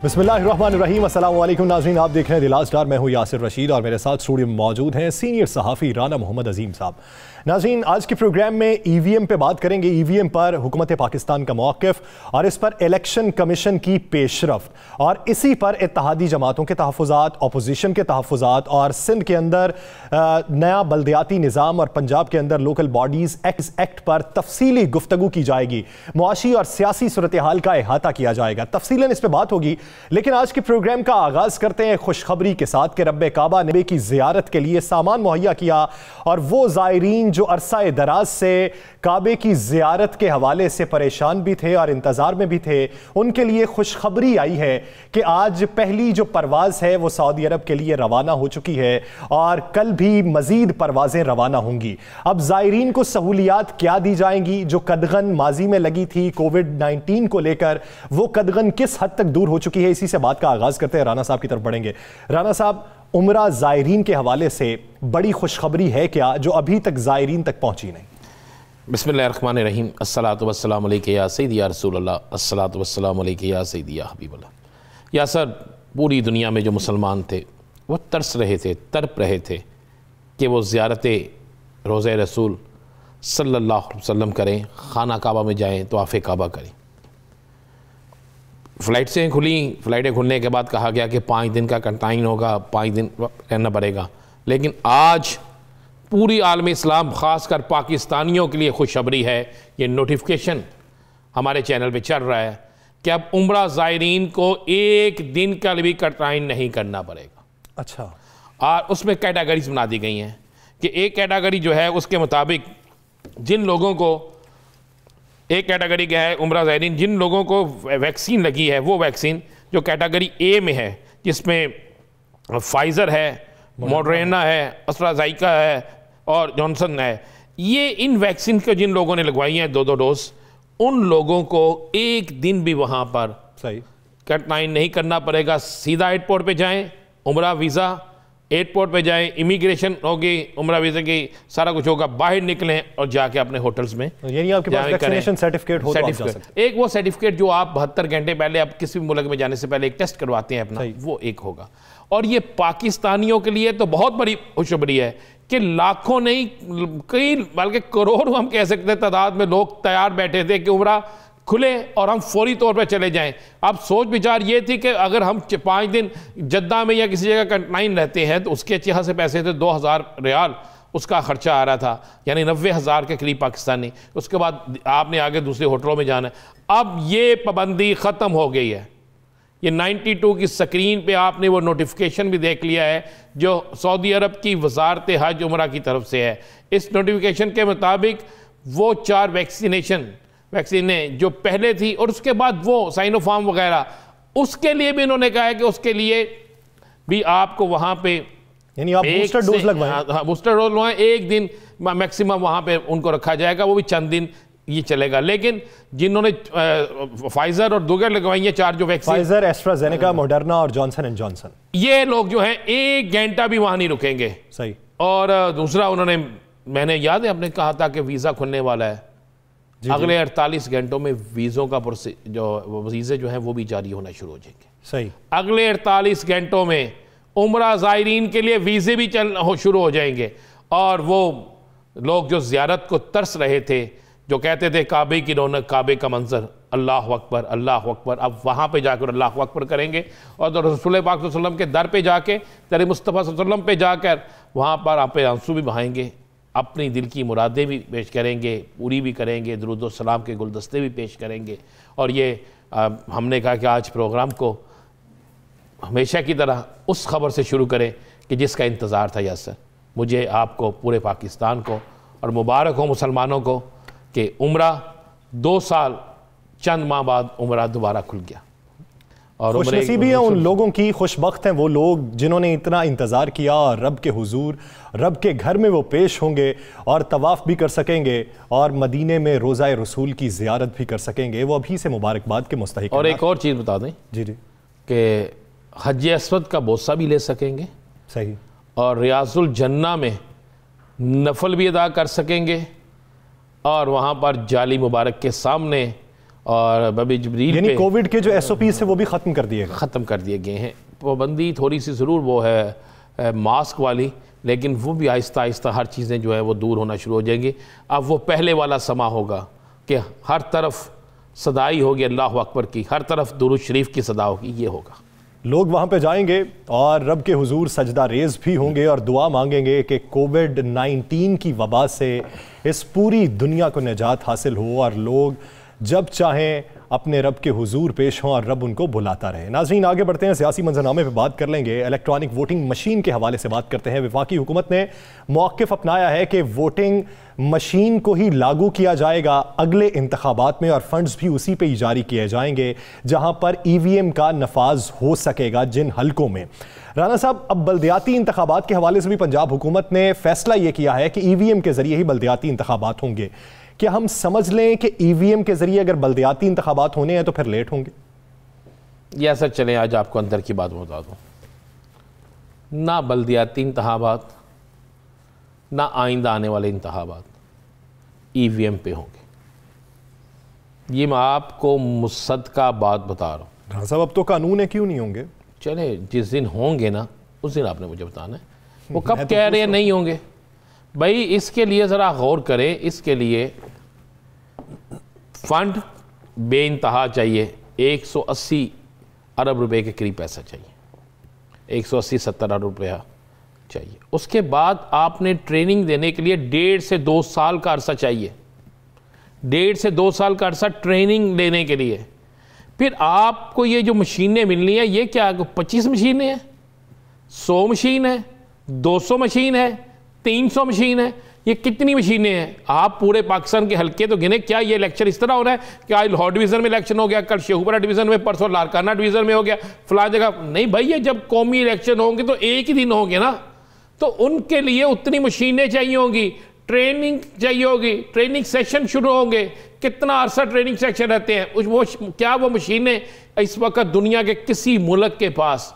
बिस्मिल्लाहिर्रहमानिर्रहीम, अस्सलाम वालेकुम नाज़रीन, आप देख रहे हैं दिलाज स्टार। मैं हूं यासिर रशीद और मेरे साथ स्टूडियो में मौजूद हैं सीनियर सहाफ़ी राना मोहम्मद अजीम साहब। नाज़रीन, आज के प्रोग्राम में EVM पे बात करेंगे। EVM पर हुकूमत पाकिस्तान का मौक़िफ़ और इस पर इलेक्शन कमीशन की पेशरफ्त और इसी पर इत्तेहादी जमातों के तहफ़्फ़ुज़ात, अपोजिशन के तहफ़्फ़ुज़ात और सिंध के अंदर नया बल्दियाती निज़ाम और पंजाब के अंदर लोकल बॉडीज़ एक्ट पर तफसीली गुफ्तगू की जाएगी। मुआशी और सियासी सूरत हाल का अहाता किया जाएगा, तफसीलन इस पर बात होगी। लेकिन आज के प्रोग्राम का आगाज़ करते हैं खुशखबरी के साथ कि रब्बे काबा ने की ज़ियारत के लिए सामान मुहैया किया और वो ज़ायरीन जो अरसा दराज से काबे की ज़ियारत के हवाले से परेशान भी थे और इंतज़ार में भी थे, उनके लिए खुशखबरी आई है कि आज पहली जो परवाज़ है वो सऊदी अरब के लिए रवाना हो चुकी है और कल भी मज़ीद परवाज़ें रवाना होंगी। अब ज़ायरीन को सहूलियात क्या दी जाएंगी? जो कदगन माजी में लगी थी कोविड-19 को लेकर, वो कदगन किस हद तक दूर हो चुकी है? इसी से बात का आगाज़ करते हैं। राना साहब की तरफ बढ़ेंगे। राना साहब, उम्रा ज़ायरीन के हवाले से बड़ी खुशखबरी है क्या जो अभी तक ज़ायरीन तक पहुंची नहीं? बिस्मिल्लाहिर्रहमानिर्रहीम, अस्सलातु वस्सलामु अलैका या सय्यदी या रसूलल्लाह, अस्सलातु वस्सलामु अलैका या सय्यदी या हबीबल्लाह। या सर, पूरी दुनिया में जो मुसलमान थे वो तरस रहे थे, तड़प रहे थे कि वो ज़ियारत रोज़े रसूल सल्लल्लाहु अलैहि वसल्लम करें, खाना काबा में जाएँ, तवाफ़े काबा करें। फ़्लाइटें खुली, फ़्लाइटें खुलने के बाद कहा गया कि 5 दिन का कंटाइन होगा, 5 दिन रहना पड़ेगा। लेकिन आज पूरी आलम इस्लाम, ख़ासकर पाकिस्तानियों के लिए खुशखबरी है, ये नोटिफिकेशन हमारे चैनल पे चल रहा है कि अब उम्रा ज़ायरीन को 1 दिन का भी कंटाइन नहीं करना पड़ेगा। अच्छा। और उसमें कैटेगरीज बना दी गई हैं कि एक कैटेगरी जो है उसके मुताबिक जिन लोगों को, एक कैटेगरी क्या है उम्रा ज़ायरीन, जिन लोगों को वैक्सीन लगी है, वो वैक्सीन जो कैटेगरी ए में है, जिसमें फाइज़र है, मॉडर्ना है, एस्ट्राज़ेनेका है और जॉनसन है, ये इन वैक्सीन को जिन लोगों ने लगवाई हैं 2-2 डोज, उन लोगों को 1 दिन भी वहाँ पर सही कंटाइन नहीं करना पड़ेगा। सीधा एयरपोर्ट पे जाएं, उम्रा वीज़ा, एयरपोर्ट पे जाएं, इमिग्रेशन होगी, उम्रा वीज़ा की सारा कुछ होगा, बाहर निकलें और जाके अपने होटल्स में, यानी आपके पास वैक्सीनेशन सर्टिफिकेट हो तो आप जा सकते हैं। एक वो सर्टिफिकेट जो आप 72 घंटे पहले आप किसी भी मुल्क में जाने से पहले एक टेस्ट करवाते हैं अपना, वो एक होगा। और ये पाकिस्तानियों के लिए तो बहुत बड़ी खुशखबरी है कि लाखों नहीं, कई बल्कि करोड़ों हम कह सकते हैं तादाद में लोग तैयार बैठे थे कि उम्रा खुले और हम फौरी तौर पर चले जाएं। अब सोच विचार ये थी कि अगर हम 5 दिन जद्दा में या किसी जगह कंटाइन रहते हैं तो उसके अच्छे खासे पैसे थे, 2000 रियाल उसका खर्चा आ रहा था, यानी 90,000 के करीब पाकिस्तानी। उसके बाद आपने आगे दूसरे होटलों में जाना है। अब ये पाबंदी ख़त्म हो गई है। ये 92 की स्क्रीन पे आपने वो नोटिफिकेशन भी देख लिया है जो सऊदी अरब की वजारत हज उमरा की तरफ से है। इस नोटिफिकेशन के मुताबिक वो 4 वैक्सीनें जो पहले थी और उसके बाद वो साइनोफार्म वगैरह, उसके लिए भी इन्होंने कहा है कि उसके लिए भी आपको वहाँ पे यानी आप बूस्टर डोज लगवाएं। बूस्टर डोज लगवाएं, 1 दिन मैक्सिमम वहाँ पे उनको रखा जाएगा, वो भी चंद दिन ये चलेगा। लेकिन जिन्होंने फाइजर और दूसरे लगवाई है 4 जो वैक्सीन, फाइजर, एस्ट्राज़ेनेका, मॉडर्ना और जॉनसन एंड जॉनसन, ये लोग जो हैं 1 घंटा भी वहाँ नहीं रुकेंगे। सही। और दूसरा उन्होंने, मैंने याद है आपने कहा था कि वीज़ा खुलने वाला है, अगले 48 घंटों में वीज़ों का वीज़े जो हैं वो भी जारी होना शुरू हो जाएंगे। सही। अगले 48 घंटों में उम्रा ज़ायरीन के लिए वीज़े भी शुरू हो जाएंगे। और वो लोग जो ज़ियारत को तरस रहे थे, जो कहते थे काबे की रौनक, काबे का मंजर, अल्लाह अकबर, अल्लाह अकबर, अब वहाँ पे जाकर अल्लाह अकबर करेंगे और तो रसूल पाक सल्लल्लाहु अलैहि वसल्लम के दर पे जाके, तेरे मुस्तफ़ा सल्लल्लाहु अलैहि वसल्लम पे जाकर वहाँ पर आप पे आंसू भी बहाएंगे, अपनी दिल की मुरादें भी पेश करेंगे, पूरी भी करेंगे, दुरूद व सलाम के गुलदस्ते भी पेश करेंगे। और ये हमने कहा कि आज प्रोग्राम को हमेशा की तरह उस खबर से शुरू करें कि जिसका इंतज़ार था। यासर, मुझे, आपको, पूरे पाकिस्तान को और मुबारक हो मुसलमानों को कि उम्रा 2 साल चंद माह बाद उम्रा दोबारा खुल गया। और खुशनसीबी है उन लोगों की, खुशबख्त हैं वो लोग जिन्होंने इतना इंतज़ार किया और रब के हुजूर, रब के घर में वो पेश होंगे और तवाफ़ भी कर सकेंगे और मदीने में रोज़ा रसूल की ज़ियारत भी कर सकेंगे। वो अभी से मुबारकबाद के मुस्तहिक। और एक और चीज़ बता दें जी कि हज अस्वद का बोसा भी ले सकेंगे। सही। और रियाजुल जन्ना में नफल भी अदा कर सकेंगे और वहाँ पर जाली मुबारक के सामने और बबी जबरील यानी कोविड के जो एसओपीज थे वो भी ख़त्म कर दिए गए हैं। पाबंदी थोड़ी सी ज़रूर वो है मास्क वाली, लेकिन वो भी आहिस्ता आहिस्ता हर चीज़ें जो है वो दूर होना शुरू हो जाएंगी। अब वो पहले वाला समा होगा कि हर तरफ सदाई होगी अल्लाह अकबर की, हर तरफ दुरूद शरीफ की सदा होगी, ये होगा। लोग वहाँ पे जाएंगे और रब के हुजूर सजदा रेज भी होंगे और दुआ मांगेंगे कि कोविड-19 की वबा से इस पूरी दुनिया को निजात हासिल हो और लोग जब चाहें अपने रब के हुजूर पेश हों और रब उनको बुलाता रहे। नाज़रीन, आगे बढ़ते हैं, सियासी मंजरनामे पे बात कर लेंगे। इलेक्ट्रॉनिक वोटिंग मशीन के हवाले से बात करते हैं। वफाकी हुकूमत ने मौक़िफ़ अपनाया है कि वोटिंग मशीन को ही लागू किया जाएगा अगले इंतखाबात में और फंड्स भी उसी पे ही जारी किए जाएंगे जहां पर ईवीएम का नफाज हो सकेगा जिन हलकों में। राना साहब, अब बल्दियाती इंतखाबात के हवाले से भी पंजाब हुकूमत ने फैसला यह किया है कि ईवीएम के जरिए ही बल्दियाती इंतखाबात होंगे। क्या हम समझ लें कि ईवीएम के जरिए अगर बल्दियाती इंतखाबात होने हैं तो फिर लेट होंगे? या सर चलें आज आपको अंदर की बात बता दूं, ना बल्दियाती इंतखाबात ना आइंदा आने वाले इंतखाबात ईवीएम पे होंगे। ये मैं आपको मुसद्दका बात बता रहा हूँ। हाँ साहब, अब तो कानून है, क्यों नहीं होंगे? चले जिस दिन होंगे ना उस दिन आपने मुझे बताना है। वो कब कह रहे हैं नहीं होंगे भाई, इसके लिए ज़रा गौर करें। इसके लिए फंड बेइंतहा चाहिए, 180 अरब रुपए के करीब पैसा चाहिए, 180-70 अरब रुपया चाहिए। उसके बाद आपने ट्रेनिंग देने के लिए 1.5 से 2 साल का अरसा चाहिए, 1.5 से 2 साल का अरसा ट्रेनिंग लेने के लिए। फिर आपको ये जो मशीनें मिलनी है, ये क्या 25 मशीनें हैं, 100 मशीन है, 200 मशीन है, 300 मशीन है, ये कितनी मशीनें हैं? आप पूरे पाकिस्तान के हल्के तो गिने। क्या ये इलेक्शन इस तरह हो रहा है कि आज लाहौर डिवीज़न में इलेक्शन हो गया, कल शेखुपुरा डिवीज़न में, परसों लारकाना डिवीज़न में हो गया, फलां जगह नहीं भाई। ये जब कौमी इलेक्शन होंगे तो एक ही दिन होंगे ना, तो उनके लिए उतनी मशीनें चाहिए होंगी, ट्रेनिंग चाहिए होगी, ट्रेनिंग सेशन शुरू होंगे। कितना अरसा ट्रेनिंग सेक्शन रहते हैं? वो क्या वो मशीनें इस वक्त दुनिया के किसी मुल्क के पास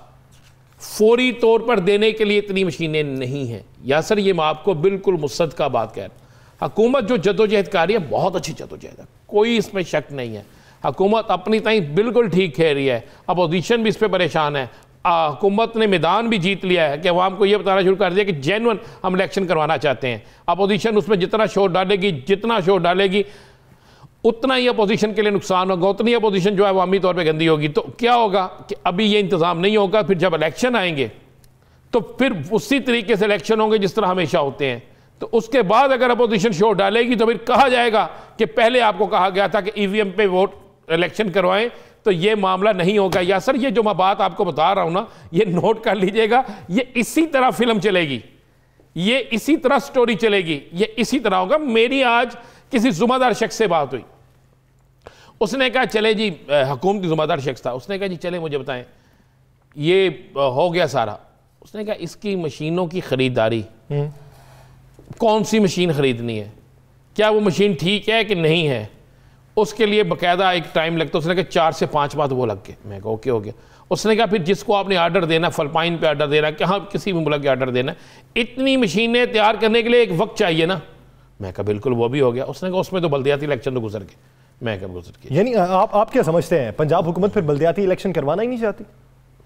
फौरी तौर पर देने के लिए इतनी मशीनें नहीं हैं? या सर ये मैं आपको बिल्कुल मुसद्दका बात कह रहा हूँ। हुकूमत जो जदोजहद कर रही है बहुत अच्छी जदोजहद है, कोई इसमें शक नहीं है। हुकूमत अपनी ताई बिल्कुल ठीक कह रही है, अपोजिशन भी इस पर परेशान है। हुकूमत ने मैदान भी जीत लिया है कि अवाम को यह बताना शुरू कर दिया कि जेन्युइन हम इलेक्शन करवाना चाहते हैं। अपोजिशन उसमें जितना शोर डालेगी उतना ही अपोजिशन के लिए नुकसान होगा, उतनी अपोजिशन जो है अवामी तौर पे गंदी होगी। तो क्या होगा कि अभी ये इंतज़ाम नहीं होगा, फिर जब इलेक्शन आएंगे तो फिर उसी तरीके से इलेक्शन होंगे जिस तरह हमेशा होते हैं। तो उसके बाद अगर अपोजिशन शोर डालेगी तो फिर कहा जाएगा कि पहले आपको कहा गया था कि ईवीएम पे वोट इलेक्शन करवाएं, तो ये मामला नहीं होगा। या सर ये जो मैं बात आपको बता रहा हूं ना, ये नोट कर लीजिएगा, ये इसी तरह फिल्म चलेगी, ये इसी तरह स्टोरी चलेगी, ये इसी तरह होगा। मेरी आज किसी जुम्मेदार शख्स से बात हुई, उसने कहा चले जी, हुकूमती जुम्मेदार शख्स था, उसने कहा जी चले मुझे बताएं ये हो गया सारा। उसने कहा इसकी मशीनों की खरीदारी, कौन सी मशीन खरीदनी है, क्या वो मशीन ठीक है कि नहीं है, उसके लिए बाकायदा एक टाइम लगता है। उसने कहा 4 से 5 बार वो लग गए। मैं कहा ओके हो गया। उसने कहा फिर जिसको आपने ऑर्डर देना, फिलिपाइन पे ऑर्डर देना, कहाँ किसी भी मुल्क के ऑर्डर देना, इतनी मशीनें तैयार करने के लिए एक वक्त चाहिए ना। मैं कहा बिल्कुल वो भी हो गया। उसने कहा उसमें तो बल्दियाती इलेक्शन तो गुजर गए। मैं कहा गुजर गए। यानी आप क्या समझते हैं, पंजाब हुकूमत फिर बल्दियाती इलेक्शन करवाना ही नहीं चाहती?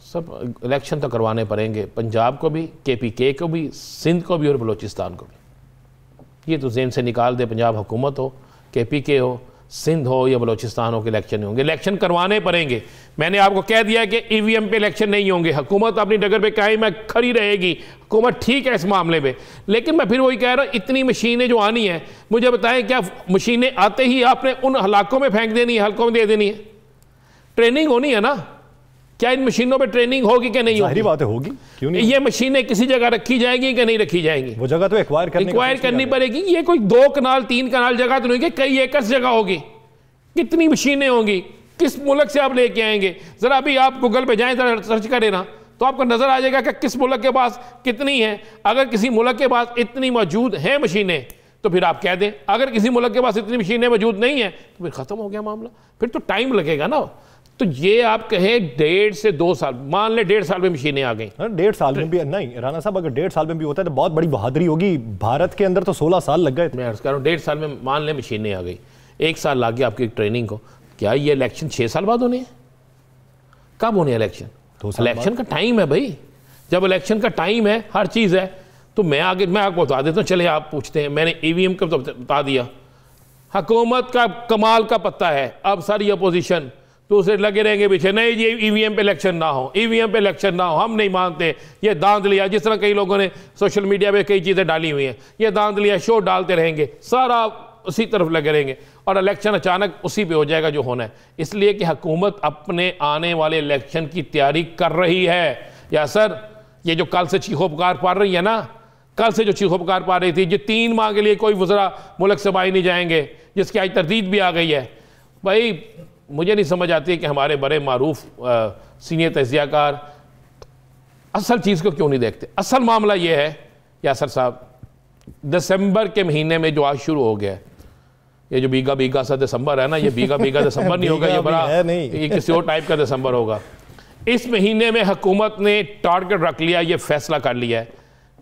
सब इलेक्शन तो करवाने पड़ेंगे, पंजाब को भी, KPK को भी, सिंध को भी और बलोचिस्तान को भी। ये तो जेन से निकाल दे, पंजाब हुकूमत हो, KPK हो, सिंध हो या बलोचिस्तान हो के इलेक्शन होंगे, इलेक्शन करवाने पड़ेंगे। मैंने आपको कह दिया कि ईवीएम पे इलेक्शन नहीं होंगे। हुकूमत अपनी डगर पे कायम है, खड़ी रहेगी, हुकूमत ठीक है इस मामले में। लेकिन मैं फिर वही कह रहा हूँ, इतनी मशीनें जो आनी है, मुझे बताएं क्या मशीनें आते ही आपने उन इलाकों में फेंक देनी है, हल्कों में दे देनी है? ट्रेनिंग होनी है ना। क्या इन मशीनों पे ट्रेनिंग होगी कि नहीं होगी? बात है होगी, क्यों नहीं? ये मशीनें किसी जगह रखी जाएंगी कि नहीं रखी जाएंगी? वो जगह तो एक्वायर करनी पड़ेगी। ये कोई 2 कनाल 3 कनाल जगह तो नहीं कि कई एकड़ जगह होगी। कितनी मशीनें होंगी, किस मुल्क से आप लेके आएंगे? जरा अभी आप गूगल पे जाएं, जरा सर्च करें ना, तो आपको नजर आ जाएगा कि किस मुल्क के पास कितनी है। अगर किसी मुल्क के पास इतनी मौजूद हैं मशीनें तो फिर आप कह दें, अगर किसी मुल्क के पास इतनी मशीनें मौजूद नहीं है तो फिर खत्म हो गया मामला। फिर तो टाइम लगेगा ना। तो ये आप कहें 1.5 से 2 साल, मान ले 1.5 साल में मशीनें आ गई। 1.5 साल में भी नहीं राना साहब, अगर 1.5 साल में भी होता है तो बहुत बड़ी बहादुरी होगी। भारत के अंदर तो 16 साल लग गए। मैं अर्ज कर रहा हूँ 1.5 साल में मान ले मशीनें आ गई, 1 साल लग गया आपकी ट्रेनिंग को, क्या ये इलेक्शन 6 साल बाद होने हैं? कब होने इलेक्शन? इलेक्शन का टाइम है भाई, जब इलेक्शन का टाइम है हर चीज़ है। तो मैं आपको बता देता हूँ, चले आप पूछते हैं, मैंने ईवीएम का तो बता दिया। हुकूमत का कमाल का पत्ता है, अब सारी अपोजिशन तो उसे लगे रहेंगे पीछे, नहीं जी ईवीएम पे इलेक्शन ना हो, ईवीएम पे इलेक्शन ना हो, हम नहीं मानते, ये दांत लिया। जिस तरह कई लोगों ने सोशल मीडिया पे कई चीज़ें डाली हुई हैं, ये दांत लिया शो डालते रहेंगे, सारा उसी तरफ लगे रहेंगे और इलेक्शन अचानक उसी पे हो जाएगा जो होना है। इसलिए कि हुकूमत अपने आने वाले इलेक्शन की तैयारी कर रही है। या सर ये जो कल से चीखो पुकार पा रही है ना, कल से जो चीखो पुकार पा रही थी, जो 3 माह के लिए कोई वज़रा मुल्क से बाहर नहीं जाएंगे, जिसकी आज तरदीद भी आ गई है, भाई मुझे नहीं समझ आती कि हमारे बड़े मारूफ सीनियर तजियाकार असल चीज़ को क्यों नहीं देखते। असल मामला ये है यासर साहब, दिसंबर के महीने में जो आज शुरू हो गया है, ये जो बीगा बीगा सा दिसंबर है ना, ये बीगा बीगा दिसंबर नहीं होगा, ये बड़ा ये किसी और टाइप का दिसंबर होगा। इस महीने में हुकूमत ने टारगेट रख लिया, ये फैसला कर लिया है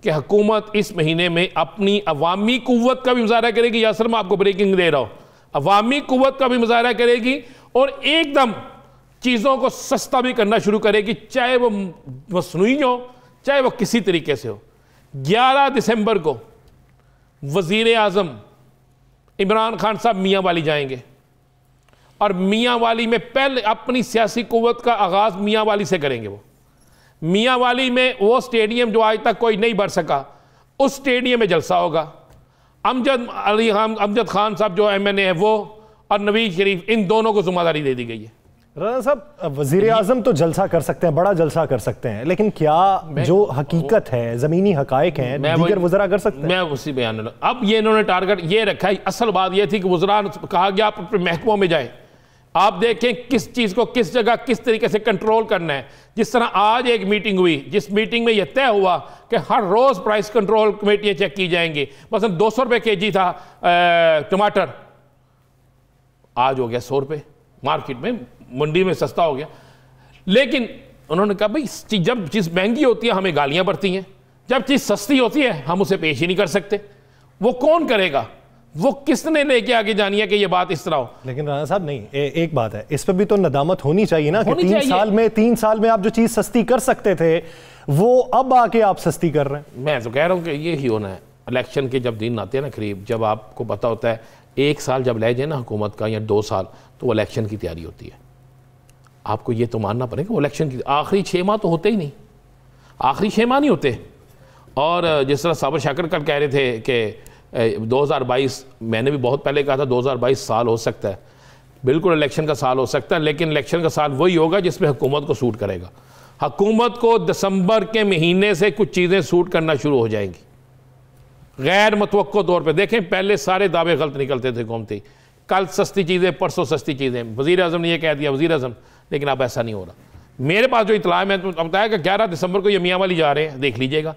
कि हुकूमत इस महीने में अपनी अवामी कुव्वत का भी मुजाहरा करेगी। यासर मैं आपको ब्रेकिंग दे रहा हूँ, अवामी कुव्वत का भी मुजाहरा करेगी और एकदम चीज़ों को सस्ता भी करना शुरू करेगी, चाहे वो मसनूई हो चाहे वो किसी तरीके से हो। 11 दिसंबर को वज़ीर आज़म इमरान खान साहब मियाँ वाली जाएंगे और मियाँ वाली में पहले अपनी सियासी कुव्वत का आगाज़ मियाँ वाली से करेंगे। वो मियाँ वाली में वो स्टेडियम जो आज तक कोई नहीं भर सका, उस स्टेडियम में जलसा होगा। अमजद खान साहब जो MNA है वो और नवीज शरीफ, इन दोनों को जिम्मेदारी दे दी गई है। राना साहब, वज़ीर आज़म तो जलसा कर सकते हैं, बड़ा जलसा कर सकते हैं, लेकिन क्या जो हकीकत है, ज़मीनी हकायक हैं, दीगर वज़रा कर सकते हैं? मैं उसी बयान में, अब ये इन्होंने टारगेट ये रखा है। असल बात ये थी कि वज़रा कहा गया आप अपने महकमों में जाएं, आप देखें किस चीज़ को किस जगह किस तरीके से कंट्रोल करना है। जिस तरह आज एक मीटिंग हुई, जिस मीटिंग में यह तय हुआ कि हर रोज़ प्राइस कंट्रोल कमेटियाँ चेक की जाएंगी। मसलन 200 रुपये केजी था टमाटर, आज हो गया 100 रुपये, मार्केट में मंडी में सस्ता हो गया। लेकिन उन्होंने कहा भाई जब चीज़ महंगी होती है हमें गालियाँ पड़ती हैं, जब चीज़ सस्ती होती है हम उसे पेश ही नहीं कर सकते। वो कौन करेगा, वो किसने लेके आगे जानी है कि ये बात इस तरह हो। लेकिन राना साहब नहीं, एक बात है, इस पर भी तो नदामत होनी चाहिए ना कि 3 साल में आप जो चीज़ सस्ती कर सकते थे वो अब आके आप सस्ती कर रहे हैं। मैं तो कह रहा हूँ कि ये ही होना है। इलेक्शन के जब दिन आते हैं ना करीब, जब आपको पता होता है 1 साल जब ले जाए ना हुकूमत का या 2 साल, तो वो इलेक्शन की तैयारी होती है। आपको ये तो मानना पड़ेगा, वो इलेक्शन की आखिरी 6 माह तो होते ही नहीं, आखिरी 6 माह नहीं होते। और जिस तरह साबर शाकर कल कह रहे थे कि 2022, मैंने भी बहुत पहले कहा था 2022 साल हो सकता है, बिल्कुल इलेक्शन का साल हो सकता है, लेकिन इलेक्शन का साल वही होगा जिसमें हुकूमत को सूट करेगा। हुकूमत को दिसंबर के महीने से कुछ चीज़ें सूट करना शुरू हो जाएंगी गैर मुतवक्को तौर पे। देखें पहले सारे दावे गलत निकलते थे हुकूमती, कल सस्ती चीज़ें, परसों सस्ती चीज़ें, वज़ीर आज़म ने यह कह दिया वज़ीर आज़म, लेकिन अब ऐसा नहीं हो रहा। मेरे पास जो इतला है, मैंने तो बताया कि 11 दिसंबर को ये मियाँ वाली जा रहे हैं, देख लीजिएगा।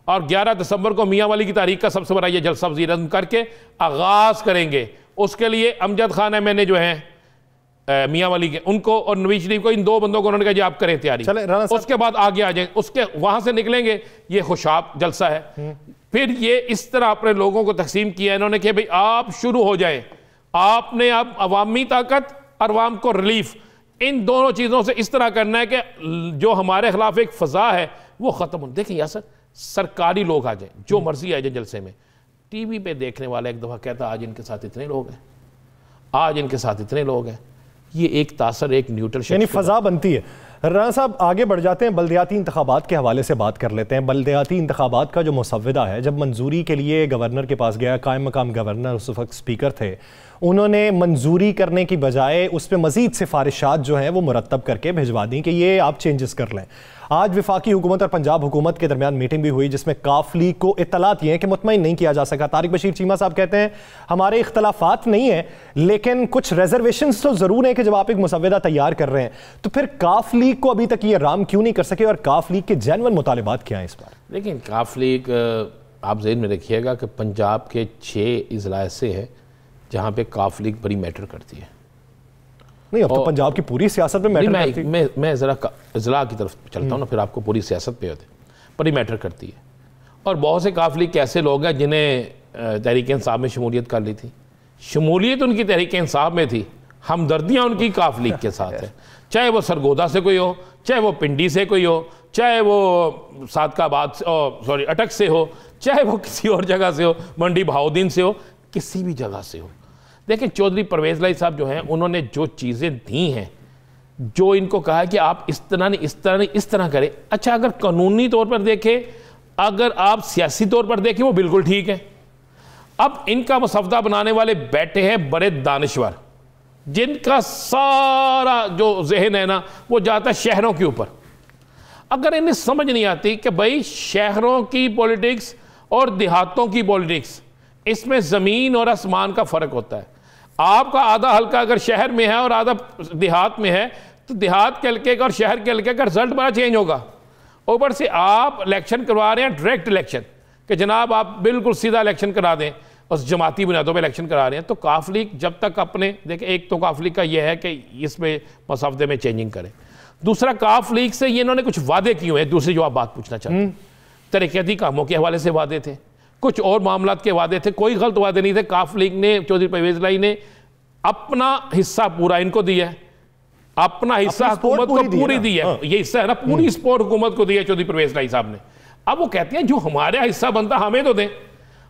और 11 दिसंबर को मियाँ वाली की तारीख का सबसे बड़ा ये जलसा वज़ीर आज़म करके आगाज़ करेंगे। उसके लिए अमजद खान MNA जो हैं मियाँ वाली के, उनको और नवीज शरीफ को, इन 2 बंदों को उन्होंने कहा जी आप करें तैयारी, उसके बाद आगे आ जाएंगे, उसके वहाँ से निकलेंगे। ये खुशाब जलसा है। फिर ये इस तरह अपने लोगों को तकसीम किया इन्होंने कि भाई आप शुरू हो जाए, आपने अब अवामी ताकत और अवाम को रिलीफ, इन दोनों चीज़ों से इस तरह करना है कि जो हमारे खिलाफ एक फ़ज़ा है वो ख़त्म हो। देखें यार सर, सरकारी लोग आ जाए, जो मर्जी आ जाए जलसे में, टीवी पे देखने वाला एक दफ़ा कहता आज इनके साथ इतने लोग हैं, आज इनके साथ इतने लोग हैं। ये एक तासर, एक न्यूट्रल यानी फ़ज़ा बनती है। राना साहब आगे बढ़ जाते हैं, बल्दियाती इंतखाबात के हवाले से बात कर लेते हैं। बल्दियाती इंतखाबात का जो मुसव्विदा है, जब मंजूरी के लिए गवर्नर के पास गया, कायम मकाम गवर्नर उस वक्त स्पीकर थे, उन्होंने मंजूरी करने की बजाय उस पर मज़ीद सिफारिशात जो हैं वो मुरतब करके भिजवा दी कि ये आप चेंजेस कर लें। आज वफाकी हुकूमत और पंजाब हुकूमत के दरमियान मीटिंग भी हुई जिसमें काफ लीग को इत्तलात ये है कि मुतमईन नहीं किया जा सका। तारिक बशीर चीमा साहब कहते हैं हमारे इख्तलाफात नहीं है, लेकिन कुछ रिजर्वेशंस तो ज़रूर है कि जब आप एक मुसव्विदा तैयार कर रहे हैं तो फिर काफ लीग को अभी तक ये राम क्यों नहीं कर सके और काफ लीग के जेन्युइन मुतालिबात क्या हैं इस बार? लेकिन काफ लीग, आप ज़हन में रखिएगा कि पंजाब के 6 इजला ऐसे हैं जहाँ पे काफ लीग बड़ी मैटर करती है। नहीं, अब तो पंजाब की पूरी सियासत पे मैटर करती है। मैं ज़रा इजला की तरफ चलता हूँ ना, फिर आपको पूरी सियासत पे होते बड़ी मैटर करती है। और बहुत से काफ लीग के ऐसे लोग हैं जिन्हें तहरीक इंसाफ में शमूलियत कर ली थी, शमूलियत उनकी तहरीक इंसाफ में थी, हमदर्दियाँ उनकी काफ लीग के साथ है, चाहे वो सरगोदा से कोई हो, चाहे वो पिंडी से कोई हो, चाहे वो सादकाबाद सॉरी अटक से हो, चाहे वो किसी और जगह से हो, मंडी बहाउद्दीन से हो, किसी भी जगह से हो। देखें चौधरी परवेज़ लाई साहब जो हैं उन्होंने जो चीज़ें दी हैं, जो इनको कहा है कि आप इस तरह नहीं इस तरह नहीं इस तरह करें। अच्छा अगर कानूनी तौर पर देखें, अगर आप सियासी तौर पर देखें वो बिल्कुल ठीक है। अब इनका मसवदा बनाने वाले बैठे हैं बड़े दानिश्वर, जिनका सारा जो जहन है ना वो जाता है शहरों के ऊपर। अगर इन्हें समझ नहीं आती कि भाई शहरों की पॉलिटिक्स और देहातों की पॉलिटिक्स, इसमें ज़मीन और आसमान का फ़र्क होता है। आपका आधा हल्का अगर शहर में है और आधा देहात में है, तो देहात के हल्के का और शहर के हल्के का रिजल्ट बड़ा चेंज होगा। ऊपर से आप इलेक्शन करवा रहे हैं, डायरेक्ट इलेक्शन, कि जनाब आप बिल्कुल सीधा इलेक्शन करा दें और जमाती बुनियादों पर इलेक्शन करा रहे हैं। तो काफ लीग जब तक अपने देखें, एक तो काफ लीग का यह है कि इसमें मसवदे में चेंजिंग करें, दूसरा काफ लीग से ये इन्होंने कुछ वादे किए हैं। दूसरी जो आप बात पूछना चाहते हैं, तरक्याती कामों के हवाले से वादे थे, कुछ और मामलात के वादे थे, कोई गलत वादे नहीं थे। काफ लीग ने, चौधरी परवेज़ लाई ने अपना हिस्सा पूरा इनको दिया है, अपना हिस्सा हुकूमत को पूरी दी है। ये हिस्सा है ना, पूरी सपोर्ट हुकूमत को दी है चौधरी परवेज़ लाई साहब ने। अब वो कहते हैं जो हमारा हिस्सा बनता हमें तो दें।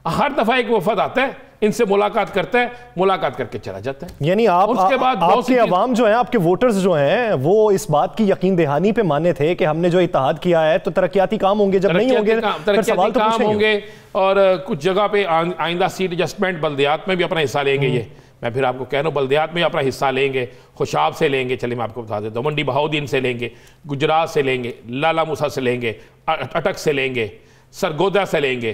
हर दफा एक वफद आता है, इनसे मुलाकात करता है, मुलाकात करके चला जाता है। यानी आप उसके बाद आपके अवाम जो है, आपके वोटर्स जो हैं, वो इस बात की यकीन दहानी पे माने थे कि हमने जो इत्तेहाद किया है तो तरक्याती काम होंगे, जब नहीं होंगे फिर सवाल तो काम होंगे। और कुछ जगह पे आइंदा सीट एडजस्टमेंट बल्दियात में भी अपना हिस्सा लेंगे। ये मैं फिर आपको कह रहा हूँ, बल्दियात में अपना हिस्सा लेंगे, खुशाब से लेंगे, चलिए मैं आपको बता देता हूँ, मंडी बहाउद्दीन से लेंगे, गुजरात से लेंगे, लाला मूसा से लेंगे, अटक से लेंगे, सरगोदा से लेंगे,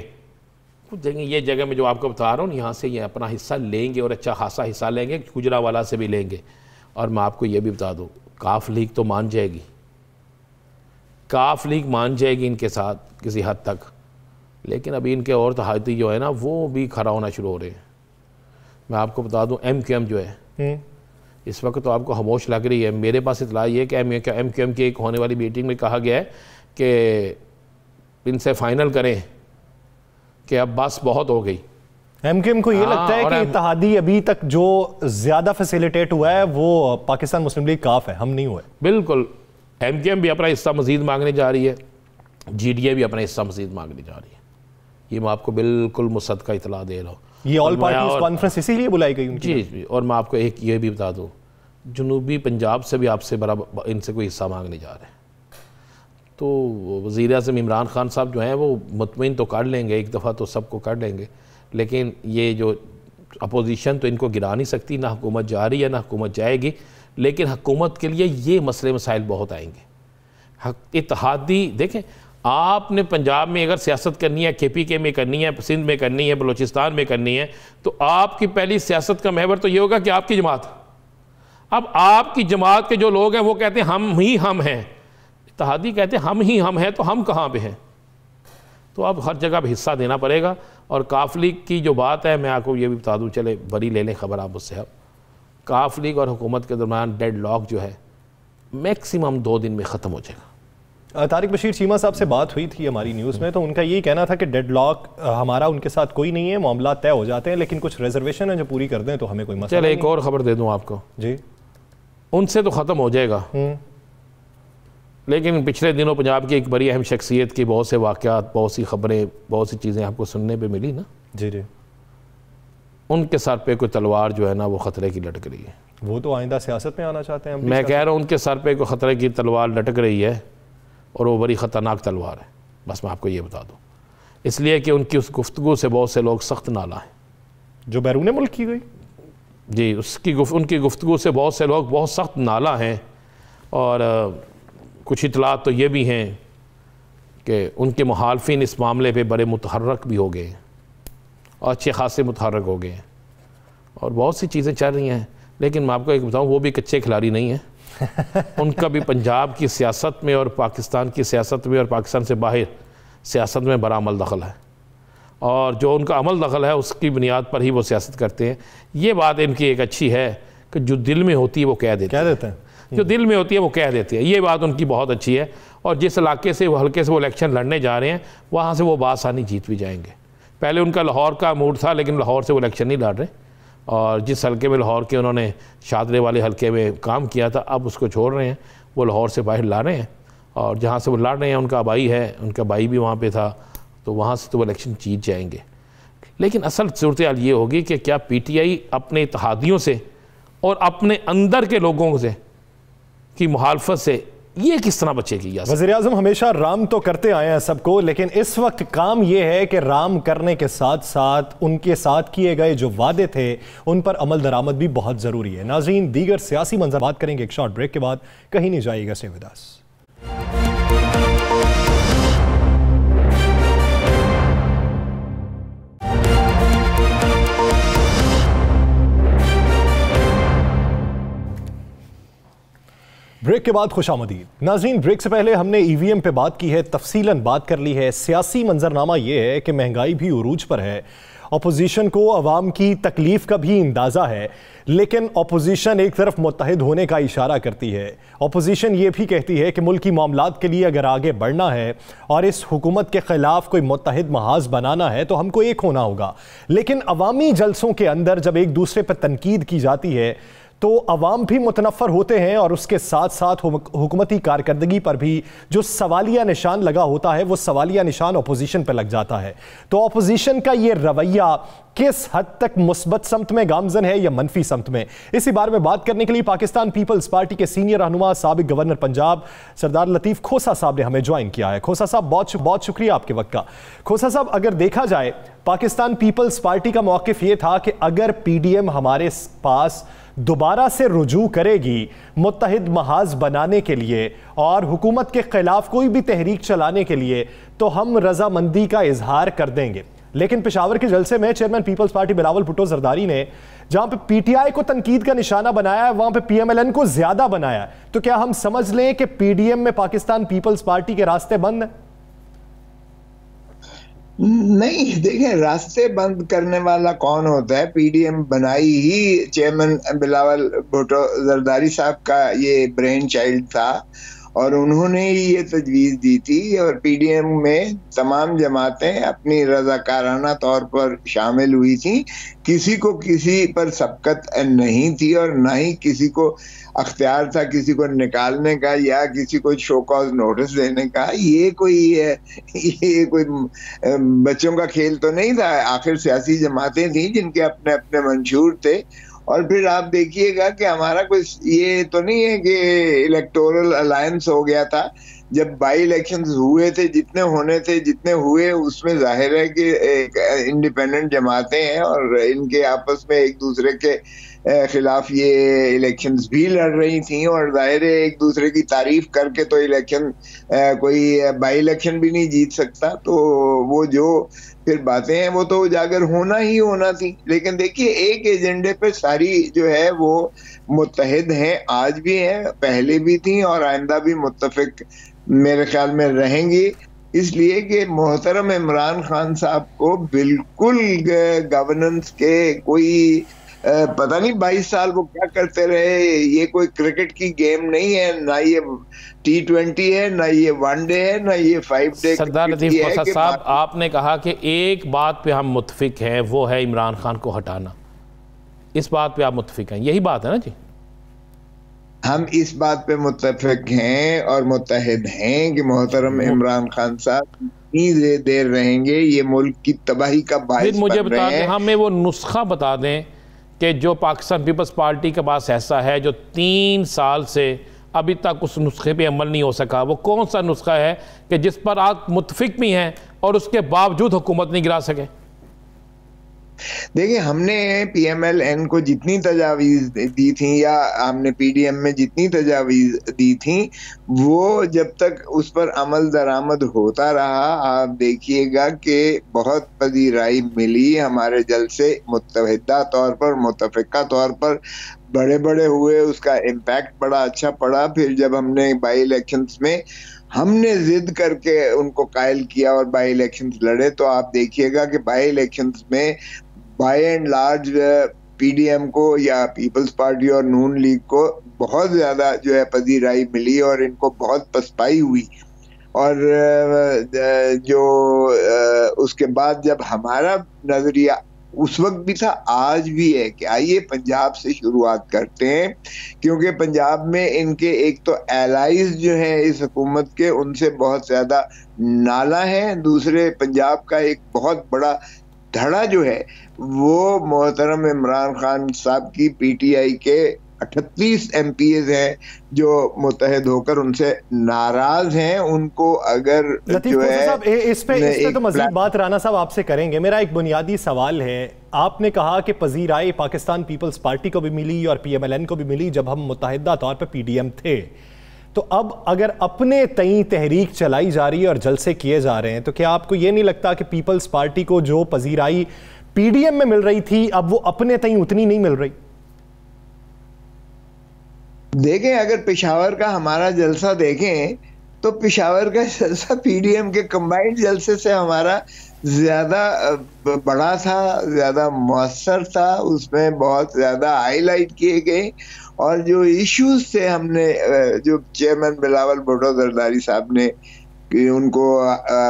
कुछ जगह ये जगह में जो आपको बता रहा हूँ यहाँ से ये अपना हिस्सा लेंगे और अच्छा खासा हिस्सा लेंगे, गुजरावाला से भी लेंगे। और मैं आपको ये भी बता दूँ, काफ लीग तो मान जाएगी, काफ लीग मान जाएगी इनके साथ किसी हद तक, लेकिन अभी इनके और तहाती जो है ना वो भी खड़ा होना शुरू हो रहे हैं। मैं आपको बता दूँ MQM जो है इस वक्त तो आपको खामोश लग रही है। मेरे पास इतला ये है कि MQM की एक होने वाली मीटिंग में कहा गया है कि इनसे फाइनल करें कि अब बस बहुत हो गई। MQM को ये लगता है कि इत्तेहादी अभी तक जो ज्यादा फैसिलिटेट हुआ है वो पाकिस्तान मुस्लिम लीग काफ है, हम नहीं हुए। बिल्कुल, MQM भी अपना हिस्सा मजीद मांगने जा रही है, GDA भी अपना हिस्सा मजीद मांगने जा रही है। ये मैं आपको बिल्कुल मुसद्दका इतला दे रहा हूँ। ये ऑल पार्टीज कॉन्फ्रेंस इसीलिए बुलाई गई उनकी। जी, और मैं आपको एक ये भी बता दूँ, जनूबी पंजाब से भी आपसे बराबर इनसे कोई हिस्सा मांगने जा रहे हैं। तो वज़ीर आज़म इमरान खान साहब जो हैं वो मुतमईन तो कर लेंगे, एक दफ़ा तो सबको कर लेंगे, लेकिन ये जो अपोजिशन तो इनको गिरा नहीं सकती, ना हुकूमत जा रही है ना हुकूमत जाएगी। लेकिन हुकूमत के लिए ये मसले मसाइल बहुत आएंगे। इत्तेहादी देखें, आपने पंजाब में अगर सियासत करनी है, KPK में करनी है, सिंध में करनी है, बलूचिस्तान में करनी है, तो आपकी पहली सियासत का महवर तो ये होगा कि आपकी जमात। अब आपकी जमात के जो लोग हैं वो कहते हैं हम ही हम हैं, इत्तेहादी कहते हैं हम ही हम हैं, तो हम कहाँ पे हैं? तो अब हर जगह हिस्सा देना पड़ेगा। और काफ लीग की जो बात है, मैं आपको ये भी बता दूँ, चले बड़ी ले लें खबर आप उससे। अब काफ लीग और हुकूमत के दरमियान डेड लॉक जो है मैक्सिमम 2 दिन में ख़त्म हो जाएगा। तारिक बशीर चीमा साहब से बात हुई थी हमारी न्यूज़ में, तो उनका यही कहना था कि डेड लॉक हमारा उनके साथ कोई नहीं है, मामला तय हो जाते हैं, लेकिन कुछ रिजर्वेशन है जो पूरी कर दें तो हमें कोई मसला नहीं। चलो एक और ख़बर दे दूँ आपको जी, उनसे तो ख़त्म हो जाएगा, लेकिन पिछले दिनों पंजाब की एक बड़ी अहम शख्सियत की बहुत से वाक़यात, बहुत सी ख़बरें, बहुत सी चीज़ें आपको सुनने पे मिली ना। जी जी, उनके सर पे कोई तलवार जो है ना वो ख़तरे की लटक रही है। वो तो आइंदा सियासत में आना चाहते हैं। मैं कह रहा हूँ उनके सर पे कोई ख़तरे की तलवार लटक रही है और वो बड़ी ख़तरनाक तलवार है। बस मैं आपको ये बता दूँ, इसलिए कि उनकी उस गुफ्तगू से बहुत से लोग सख्त नाला हैं, जो बैरून मुल्क की गई जी, उनकी गुफ्तगू से बहुत से लोग बहुत सख्त नाला हैं। और कुछ इतलात तो ये भी हैं कि उनके मुखालफिन इस मामले पे बड़े मुतहर्रक भी हो गए हैं और अच्छे खासे मुतहर्रक हो गए हैं, और बहुत सी चीज़ें चल रही हैं। लेकिन मैं आपको एक बताऊँ, वो भी कच्चे खिलाड़ी नहीं हैं। उनका भी पंजाब की सियासत में और पाकिस्तान की सियासत में और पाकिस्तान से बाहर सियासत में बड़ा अमल दखल है, और जो उनका अमल दखल है उसकी बुनियाद पर ही वो सियासत करते हैं। ये बात इनकी एक अच्छी है कि जो दिल में होती है वो कह देते हैं, जो दिल में होती है वो कह देते हैं। ये बात उनकी बहुत अच्छी है। और जिस इलाके से वो हल्के से वो इलेक्शन लड़ने जा रहे हैं, वहाँ से वो बासानी जीत भी जाएंगे। पहले उनका लाहौर का मूड था, लेकिन लाहौर से वो इलेक्शन नहीं लड़ रहे, और जिस हल्के में लाहौर के उन्होंने शादरे वाले हल्के में काम किया था, अब उसको छोड़ रहे हैं, वो लाहौर से बाहर ला रहे हैं, और जहाँ से वो लड़ रहे हैं उनका भाई है, उनका भाई भी वहाँ पे था, तो वहाँ से तो वो इलेक्शन जीत जाएंगे। लेकिन असल सूरत हाल ये होगी कि क्या पीटीआई अपने इत्तेहादियों से और अपने अंदर के लोगों से की मुखालफत से ये किस तरह बचेगी? वज़ीर-ए-आज़म हमेशा राम तो करते आए हैं सबको, लेकिन इस वक्त काम ये है कि राम करने के साथ साथ उनके साथ किए गए जो वादे थे उन पर अमल दरामद भी बहुत ज़रूरी है। नाज़रीन, दीगर सियासी मंजर बात करेंगे एक शॉर्ट ब्रेक के बाद, कहीं नहीं जाइएगा, स्टे विद अस। ब्रेक के बाद खुशामदीद। नाज़रीन, ब्रेक से पहले हमने ईवीएम पे बात की है, तफसीलन बात कर ली है। सियासी मंजरनामा ये है कि महंगाई भी उरूज पर है, अपोजिशन को अवाम की तकलीफ का भी अंदाज़ा है, लेकिन अपोजिशन एक तरफ मुत्तहिद होने का इशारा करती है। अपोजिशन ये भी कहती है कि मुल्की मामलात के लिए अगर आगे बढ़ना है और इस हुकूमत के ख़िलाफ़ कोई मुत्तहिद महाज बनाना है तो हमको एक होना होगा। लेकिन अवामी जलसों के अंदर जब एक दूसरे पर तनकीद की जाती है तो अवाम भी मुतनफ़र होते हैं, और उसके साथ साथ हुकूमती कारकर्दगी पर भी जो सवालिया निशान लगा होता है वो सवालिया निशान अपोजिशन पर लग जाता है। तो अपोजिशन का ये रवैया किस हद तक मुस्बत समत में गामजन है या मनफी समत में, इसी बारे में बात करने के लिए पाकिस्तान पीपल्स पार्टी के सीनियर रहनुमा साबिक गवर्नर पंजाब सरदार लतीफ़ खोसा साहब ने हमें ज्वाइन किया है। खोसा साहब, बहुत शुक्रिया आपके वक्त का। खोसा साहब, अगर देखा जाए पाकिस्तान पीपल्स पार्टी का मौक़िफ़ ये था कि अगर पीडीएम हमारे पास दोबारा से रुजू करेगी मुत्तहिद महाज बनाने के लिए और हुकूमत के खिलाफ कोई भी तहरीक चलाने के लिए, तो हम रजामंदी का इजहार कर देंगे। लेकिन पेशावर के जलसे में chairman Peoples Party Bilawal Bhutto Zardari ने जहां पे पीटीआई को तनकीद का निशाना बनाया है वहां पे पीएमएलएन को ज्यादा बनाया है। तो क्या हम समझ लें कि पीडीएम में पाकिस्तान पीपल्स पार्टी के रास्ते बंद हैं? नहीं, देखें, रास्ते बंद करने वाला कौन होता है? पीडीएम बनाई ही चेयरमैन बिलावल भुट्टो जरदारी साहब का ये ब्रेन चाइल्ड था, और उन्होंने ही ये तजवीज़ दी थी, और पीडीएम में तमाम जमातें अपनी रज़ाकाराना तौर पर शामिल हुई थी। किसी को किसी पर सबकत नहीं थी, और ना ही किसी को अख्तियार था किसी को निकालने का या किसी को शो कॉज नोटिस देने का। ये कोई बच्चों का खेल तो नहीं था। आखिर सियासी जमातें थी जिनके अपने अपने मंशूर थे। और फिर आप देखिएगा कि हमारा कुछ ये तो नहीं है कि इलेक्टोरल अलायंस हो गया था। जब बाई इलेक्शंस हुए थे, जितने होने थे, जितने हुए, उसमें जाहिर है कि इंडिपेंडेंट जमातें हैं और इनके आपस में एक दूसरे के खिलाफ ये इलेक्शंस भी लड़ रही थी, और जाहिर है एक दूसरे की तारीफ करके तो इलेक्शन कोई बाई इलेक्शन भी नहीं जीत सकता। तो वो जो फिर बातें हैं वो तो उजागर होना ही होना थी। लेकिन देखिए, एक एजेंडे पे सारी जो है वो मुत्तहिद हैं, आज भी हैं, पहले भी थी और आइंदा भी मुत्तफिक मेरे ख्याल में रहेंगी। इसलिए कि मोहतरम इमरान खान साहब को बिल्कुल गवर्नेंस के कोई पता नहीं 22 साल वो क्या करते रहे। ये कोई क्रिकेट की गेम नहीं है, ना ये T20 है, ना ये वनडे है, ना ये 5 डे। सरदार लतीफ़ खोसा साहब, आपने कहा कि एक बात पे हम मुत्तफिक हैं, वो है इमरान खान को हटाना। इस बात पे आप मुत्तफिक हैं, यही बात है ना जी? हम इस बात पे मुत्तफिक हैं और मुत्तहिद हैं कि मोहतरम इमरान खान साहब इतनी देर रहेंगे, ये मुल्क की तबाही का बाइस मुझे बता दें, हमें वो नुस्खा बता दें कि जो पाकिस्तान पीपल्स पार्टी के पास ऐसा है जो 3 साल से अभी तक उस नुस्खे पे अमल नहीं हो सका। वो कौन सा नुस्खा है कि जिस पर आप मुत्तफिक भी हैं और उसके बावजूद हुकूमत नहीं गिरा सके? देखिए, हमने पीएमएलएन को जितनी तजावीज़ दी थी या हमने पीडीएम में जितनी तजावीज़ दी थी, वो जब तक उस पर अमल दरामद होता रहा, आप देखिएगा कि बहुत पजीराई मिली। हमारे जलसे मुत्तहिदा तौर पर, मुत्तफिका तौर पर बड़े बड़े हुए, उसका इम्पैक्ट बड़ा अच्छा पड़ा। फिर जब हमने बाई इलेक्शंस में हमने जिद करके उनको कायल किया और बाई इलेक्शंस लड़े, तो आप देखिएगा कि बाई इलेक्शंस में बाय एंड लार्ज पीडीएम को या पीपल्स पार्टी और नून लीग को बहुत ज्यादा जो है पजीराई मिली और इनको बहुत पसपाई हुई। और जो उसके बाद जब हमारा नजरिया उस वक्त भी था, आज भी है कि आइए पंजाब से शुरुआत करते हैं, क्योंकि पंजाब में इनके एक तो एलाइज जो हैं इस हुकूमत के, उनसे बहुत ज्यादा नाला है। दूसरे पंजाब का एक बहुत बड़ा धड़ा जो है वो मोहतरम इमरान खान साहब की पीटीआई के 38 MPs हैं जो मुत्तहिद होकर उनसे नाराज हैं। उनको अगर जो है साहब इस पे तो मजीद बात राना साहब आपसे करेंगे। मेरा एक बुनियादी सवाल है, आपने कहा कि पजीराई पाकिस्तान पीपल्स पार्टी को भी मिली और PMLN को भी मिली जब हम मुत्तहिदा तौर पर PDM थे, तो अब अगर अपने तई तहरीक चलाई जा रही है और जलसे किए जा रहे हैं, तो क्या आपको ये नहीं लगता कि पीपल्स पार्टी को जो पजीराई PDM में मिल रही थी अब वो अपने तई उतनी नहीं मिल रही? देखें, अगर पेशावर का हमारा जलसा देखें तो पेशावर का जलसा PDM के कंबाइंड जलसे से हमारा ज्यादा बड़ा था, ज्यादा मौसर था, उसमें बहुत ज्यादा हाईलाइट किए गए और जो इश्यूज थे हमने जो चेयरमैन बिलावल भुट्टो जरदारी साहब ने उनको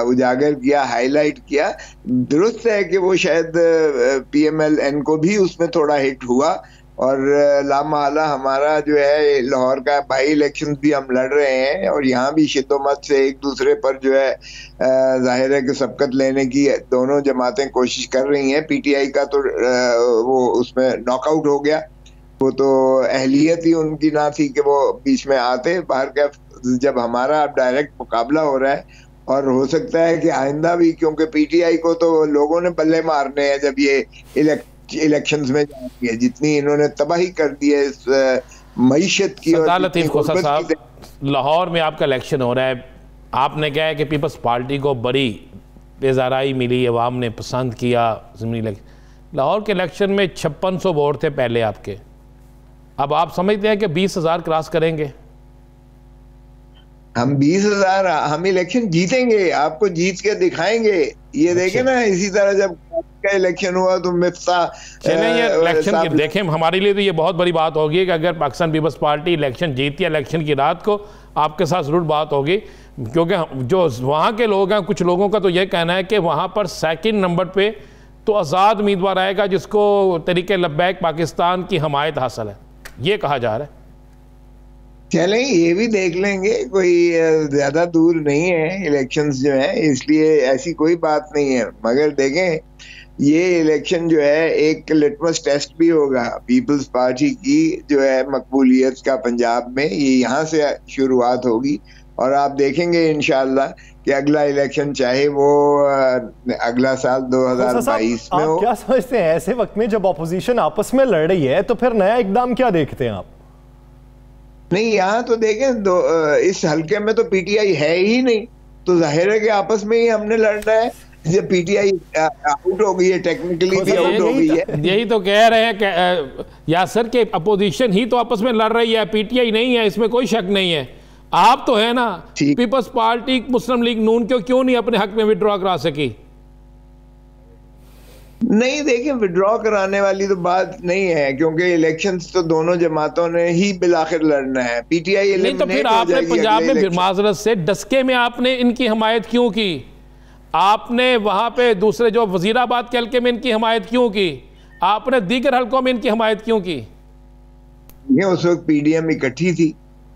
उजागर किया, हाईलाइट किया। दुरुस्त है कि वो शायद PMLN को भी उसमें थोड़ा हिट हुआ और लामहला हमारा जो है लाहौर का बाई इलेक्शन भी हम लड़ रहे हैं और यहाँ भी शिद्दोमत से एक दूसरे पर जो है जाहिर है कि सबकत लेने की दोनों जमातें कोशिश कर रही हैं। PTI का तो वो उसमें नॉकआउट हो गया, वो तो अहलियत ही उनकी ना थी कि वो बीच में आते। बाहर का जब हमारा अब डायरेक्ट मुकाबला हो रहा है और हो सकता है कि आइंदा भी, क्योंकि PTI को तो लोगों ने बल्ले मारने हैं जब ये इलेक्शंस में जाती है, जितनी इन्होंने तबाही कर दी है इस मईशत की। और लाहौर में आपका इलेक्शन हो रहा है, आपने कहा है कि पीपल्स पार्टी को बड़ी बेजाराई मिली, अवाम ने पसंद किया। लाहौर के इलेक्शन में 5600 वोट थे पहले आपके, अब आप समझते हैं कि 20,000 क्रॉस करेंगे? हम 20,000 हम इलेक्शन जीतेंगे, आपको जीत के दिखाएंगे। ये देखे ना, इसी तरह जब का इलेक्शन हुआ तो ये इलेक्शन की देखें, हमारे लिए तो ये बहुत बड़ी बात होगी कि अगर पाकिस्तान पीपल्स पार्टी इलेक्शन जीती है, इलेक्शन की रात को आपके साथ जरूर बात होगी, क्योंकि जो वहाँ के लोग हैं, कुछ लोगों का तो ये कहना है कि वहाँ पर सेकंड नंबर पे तो आज़ाद उम्मीदवार आएगा जिसको तरीके लब्बैक पाकिस्तान की हमायत हासिल है, ये कहा जा रहा है। चलें, ये भी देख लेंगे, कोई ज्यादा दूर नहीं है इलेक्शंस जो है, इसलिए ऐसी कोई बात नहीं है। मगर देखें, ये इलेक्शन जो है एक लिटमस टेस्ट भी होगा पीपल्स पार्टी की जो है मकबूलियत का पंजाब में। ये यहाँ से शुरुआत होगी और आप देखेंगे इंशाअल्लाह कि अगला इलेक्शन चाहे वो अगला साल 2022 में हो। आप क्या समझते हैं ऐसे वक्त में जब अपोजिशन आपस में लड़ रही है तो फिर नया इकदाम क्या देखते हैं आप? नहीं, यहाँ तो देखें, इस हल्के में तो PTI है ही नहीं, तो जाहिर है कि आपस में ही हमने लड़ना है। जब PTI आउट हो गई है, टेक्निकली भी आउट हो गई है। यही तो कह रहे हैं कि यासर के अपोजिशन ही तो आपस में लड़ रही है, PTI नहीं है, इसमें कोई शक नहीं है। आप तो है ना, पीपल्स पार्टी मुस्लिम लीग नून क्यों नहीं अपने हक में विड्रॉ करा सकी? नहीं, देखिए, विड्रॉ कराने वाली तो बात नहीं है, क्योंकि इलेक्शंस तो दोनों जमातों ने ही बिलाखिर लड़ना है। PTI नहीं तो फिर आपने पंजाब में फिर माजरत से डस्के में आपने इनकी हमायत क्यों की? आपने वहां पे दूसरे जो वजीराबाद के हल्के में इनकी हमायत क्यों की? आपने दीगर हल्कों में इनकी हमायत क्यों की? उस वक्त PDM इकट्ठी थी,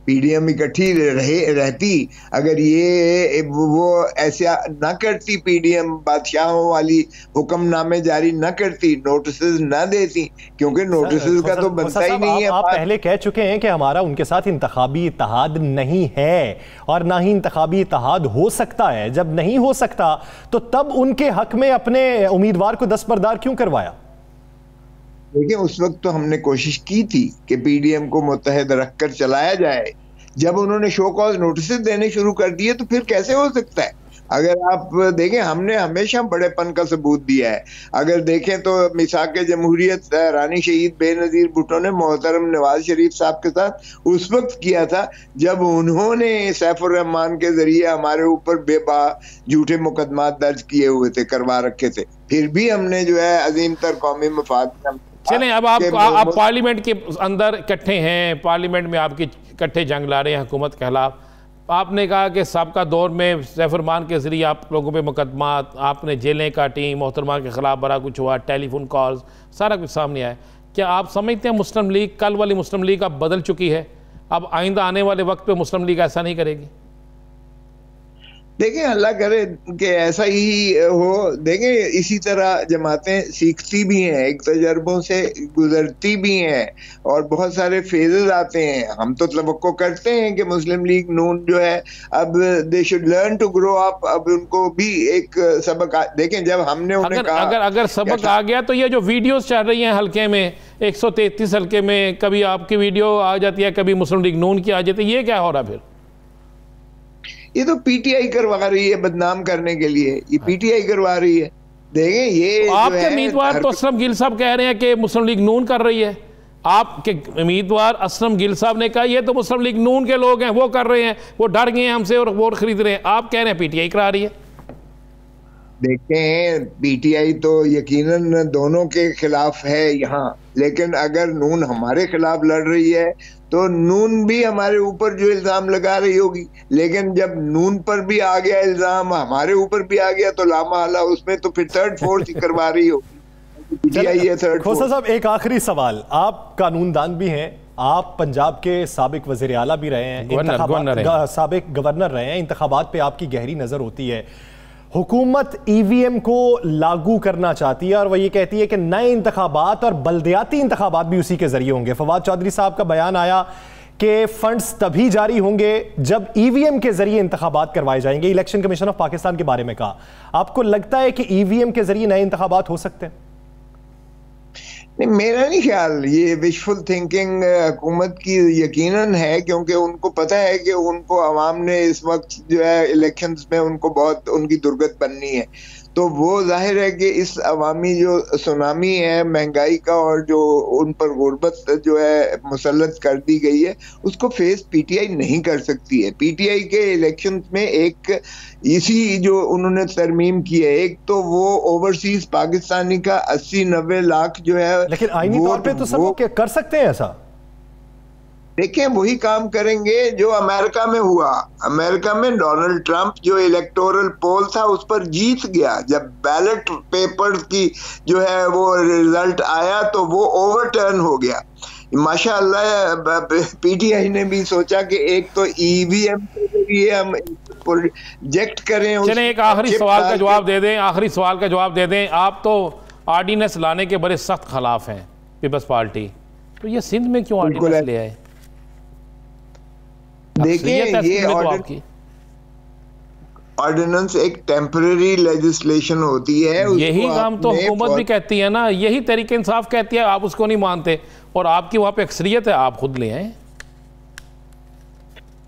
PDM इकट्ठी रहती, अगर ये वो ऐसा ना करती, PDM बादशाहों वाली हुक्मनामे जारी ना करती, नोटिसेस ना देती, क्योंकि नोटिसेस का तो बनता ही नहीं है। आप पहले कह चुके हैं कि हमारा उनके साथ इंतखाबी इत्तेहाद नहीं है और ना ही इंतखाबी इत्तेहाद हो सकता है। जब नहीं हो सकता तो तब उनके हक में अपने उम्मीदवार को दस्तबरदार क्यों करवाया? देखिए, उस वक्त तो हमने कोशिश की थी कि PDM को मुत्तहिद रखकर चलाया जाए। जब उन्होंने शो कॉज नोटिस देने शुरू कर दिए तो फिर कैसे हो सकता है? अगर आप देखें, हमने हमेशा बड़ेपन का सबूत दिया है। अगर देखें तो मिसाक जमहूरियत रानी शहीद बेनज़ीर भुट्टो ने मोहतरम नवाज शरीफ साहब के साथ उस वक्त किया था जब उन्होंने सैफुर रहमान के जरिए हमारे ऊपर बेबा झूठे मुकदमात दर्ज किए हुए थे, करवा रखे थे। फिर भी हमने जो है अजीम तर कौमी मफाद। चलें, अब आप पार्लियामेंट के अंदर इकट्ठे हैं, पार्लियामेंट में आपकी इकट्ठे जंग ला रहे हैं हुकूमत के खिलाफ। आपने कहा कि सबका दौर में सैफुरमान के ज़रिए आप लोगों पे मुकदमा, आपने जेलें काटी, मोहतरमा के ख़िलाफ़ बड़ा कुछ हुआ, टेलीफोन कॉल्स, सारा कुछ सामने आया। क्या आप समझते हैं मुस्लिम लीग, कल वाली मुस्लिम लीग अब बदल चुकी है, अब आइंदा आने वाले वक्त पे मुस्लिम लीग ऐसा नहीं करेगी? देखें, अल्लाह करे कि ऐसा ही हो। देखें, इसी तरह जमातें सीखती भी हैं, एक तजर्बों से गुजरती भी हैं, और बहुत सारे फेजेस आते हैं। हम तो तवक्को करते हैं कि मुस्लिम लीग नून जो है, अब they should learn to grow up. अब उनको भी एक सबक देखें, जब हमने उन्हें कहा अगर सबक आ गया तो ये जो वीडियोस चल रही हैं हल्के में, 133 हल्के में कभी आपकी वीडियो आ जाती है, कभी मुस्लिम लीग नून की आ जाती है, ये क्या हो रहा फिर? ये तो पीटीआई करवा रही है बदनाम करने के लिए, ये पीटीआई करवा रही है। देखें, ये आपके उम्मीदवार तो असलम गिल साहब कह रहे हैं कि मुस्लिम लीग नून कर रही है। आपके उम्मीदवार असलम गिल साहब ने कहा ये तो मुस्लिम लीग नून के लोग हैं, वो कर रहे हैं, वो डर गए हैं हमसे और वोट खरीद रहे हैं। आप कह रहे हैं पीटीआई करा रही है। देखें, पीटीआई तो यकीनन दोनों के खिलाफ है यहाँ, लेकिन अगर नून हमारे खिलाफ लड़ रही है तो नून भी हमारे ऊपर जो इल्जाम लगा रही होगी। लेकिन जब नून पर भी आ गया इल्जाम, हमारे ऊपर भी आ गया, तो लामाहला उसमें तो फिर थर्ड फोर्स ही करवा रही होगी। पीटीआई है थर्ड फोर्स। खोसा साहब, एक आखिरी सवाल, आप कानूनदान भी हैं, आप पंजाब के साबिक वज़ीर आला भी रहे हैं, साबिक गवर्नर रहे हैं, इंतखाबात पे आपकी गहरी नजर होती है। हुकूमत ईवीएम को लागू करना चाहती है और वह ये कहती है कि नए इंतखाबात और बल्दियाती इंतखाबात भी उसी के जरिए होंगे। फवाद चौधरी साहब का बयान आया कि फंड्स तभी जारी होंगे जब ईवीएम के जरिए इंतखाबात करवाए जाएंगे। इलेक्शन कमीशन ऑफ पाकिस्तान के बारे में कहा। आपको लगता है कि ईवीएम के जरिए नए इंतखाबात हो सकते हैं? नहीं, मेरा नहीं ख्याल। ये विशफुल थिंकिंग हुकूमत की यकीनन है, क्योंकि उनको पता है कि उनको अवाम ने इस वक्त जो है इलेक्शंस में उनको बहुत उनकी दुर्गत बननी है। तो वो जाहिर है कि इस अवामी जो सुनामी है महंगाई का और जो उन पर गुर्बत जो है मुसल्लत कर दी गई है, उसको फेस पीटीआई नहीं कर सकती है। पीटीआई के इलेक्शन में एक इसी जो उन्होंने तरमीम की है, एक तो वो ओवरसीज पाकिस्तानी का 80-90 लाख जो है, लेकिन आईनी तौर पे तो सब वो कर सकते हैं ऐसा। देखिए, वही काम करेंगे जो अमेरिका में हुआ। अमेरिका में डोनाल्ड ट्रंप जो इलेक्टोरल पोल था उस पर जीत गया। जब बैलेट पेपर की जो है वो रिजल्ट आया तो वो ओवरटर्न हो गया। माशाअल्लाह पीटीआई ने भी सोचा कि एक तो ईवीएम के जरिए हम प्रोजेक्ट करें। चलें, एक आखिरी सवाल का जवाब दे दें, आखिरी सवाल का जवाब दे दें। आप तो ऑर्डिनेंस लाने के बड़े सख्त खिलाफ हैं, पीपल्स पार्टी, तो ये सिंध में क्यों ऑर्डिनेंस ले आए? देखिए, ये ऑर्डिनेंस एक टेम्पररी लेजिस्लेशन होती है। यही काम तो हुकूमत भी कहती है ना, यही तरीके इंसाफ कहती है, आप उसको नहीं मानते और आपकी वहां पे अक्सरियत है, आप खुद ले आए।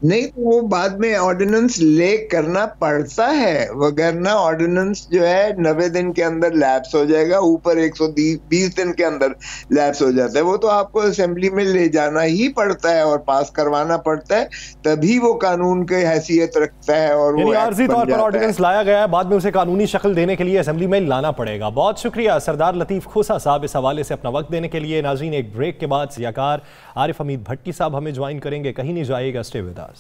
नहीं, तो वो बाद में ऑर्डिनेंस ले करना पड़ता है, वगरना ऑर्डिनेंस जो है 90 दिन के अंदर लैप्स हो जाएगा, ऊपर 120 दिन के अंदर लैप्स हो जाता है। वो तो आपको असेंबली में ले जाना ही पड़ता है और पास करवाना पड़ता है, तभी वो कानून की हैसियत रखता है। और वो आर्जी तौर पर ऑर्डिनेंस लाया गया है, बाद में उसे कानूनी शक्ल देने के लिए असेंबली में लाना पड़ेगा। बहुत शुक्रिया सरदार लतीफ खोसा साहब इस हवाले से अपना वक्त देने के लिए। नाज़रीन, एक ब्रेक के बाद ज़ियाकार आरिफ हमीद भट्टी साहब हमें ज्वाइन करेंगे, कहीं नहीं जाइएगा, stay with us.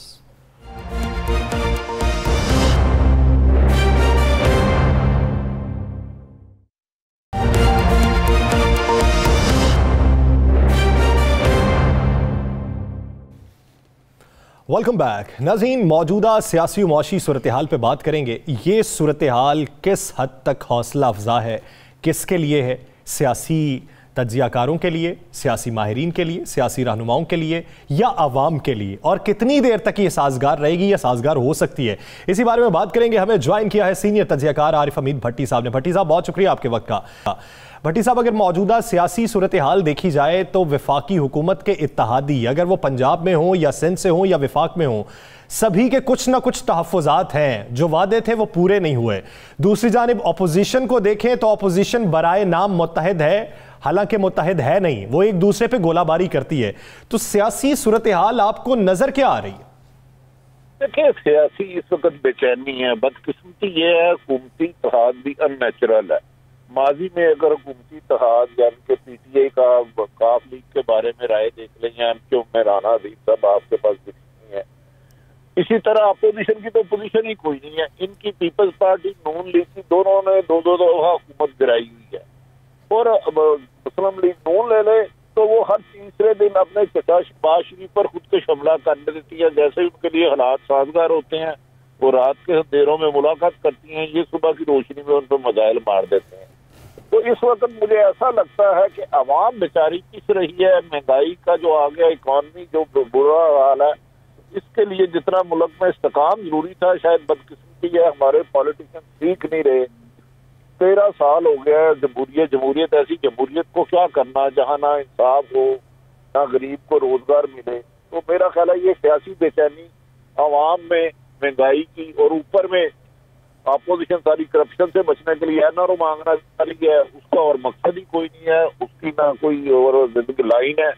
Welcome back. नाज़रीन, मौजूदा सियासी और मुआशी सूरत हाल पर बात करेंगे। ये सूरत हाल किस हद तक हौसला अफजा है, किसके लिए है? सियासी तज्जियाकारों के लिए, सियासी माहिरीन के लिए, सियासी रहनुमाओं के लिए या आवाम के लिए? और कितनी देर तक ये साजगार रहेगी या साजगार हो सकती है? इसी बारे में बात करेंगे। हमें ज्वाइन किया है सीनियर तज्जियाकार आरिफ हमीद भट्टी साहब ने। भट्टी साहब, बहुत शुक्रिया आपके वक्त का। भट्टी साहब, अगर मौजूदा सियासी सूरत हाल देखी जाए तो वफाकी हुकूमत के इत्तेहादी, अगर वो पंजाब में हो या सिंध से हो या वफाक में हो, सभी के कुछ ना कुछ तहफ़्फ़ुज़ात हैं, जो वादे थे वो पूरे नहीं हुए। दूसरी जानिब अपोजिशन को देखें तो अपोजिशन बराए नाम मुत्तहिद है, हालांकि मुत्तहिद है नहीं, वो एक दूसरे पे गोलाबारी करती है। तो सियासी सूरत हाल आपको नजर क्या आ रही है? देखिए, सियासी इस वक्त बेचैनी है। बदकिस्मती ये है, हुकूमती इत्तेहाद भी अननेचुरल है। माजी में अगर हुकूमती इत्तेहाद यानी कि पीटीआई का वकाफ लीग के बारे में राय देख लें या एमक्यू में राना अजीम साहब आपके पास दिखनी है, इसी तरह अपोजिशन की तो पोजीशन ही कोई नहीं है। इनकी पीपल्स पार्टी, नून लीग की, दोनों ने दो दफा हुकूमत गिराई हुई है। और मुस्लिम लीग नून ले ले तो वो हर तीसरे दिन अपने चचा शहबाज शरीफ पर खुद को हमला कर देती है। जैसे ही उनके लिए हालात साजगार होते हैं वो रात के अंधेरों में मुलाकात करती हैं, ये सुबह की रोशनी में उन पर मजाइल मार देते हैं। तो इस वक्त मुझे ऐसा लगता है कि आवाम बेचारी पिस रही है। महंगाई का जो आ गया, इकॉनमी जो बुरा हाल है, इसके लिए जितना मुल्क में इस्तेकाम जरूरी था, शायद बदकिस्मती है हमारे पॉलिटिशियन सीख नहीं रहे। 13 साल हो गया है जमहूरियत, ऐसी जमहूरियत को क्या करना जहाँ ना इंसाफ हो, ना गरीब को रोजगार मिले। तो मेरा ख्याल है ये सियासी बेचैनी आवाम में, महंगाई की, और ऊपर में अपोजिशन सारी करप्शन से बचने के लिए एनआरओ मांगना रही है, उसका और मकसद ही कोई नहीं है, उसकी ना कोई और लाइन है।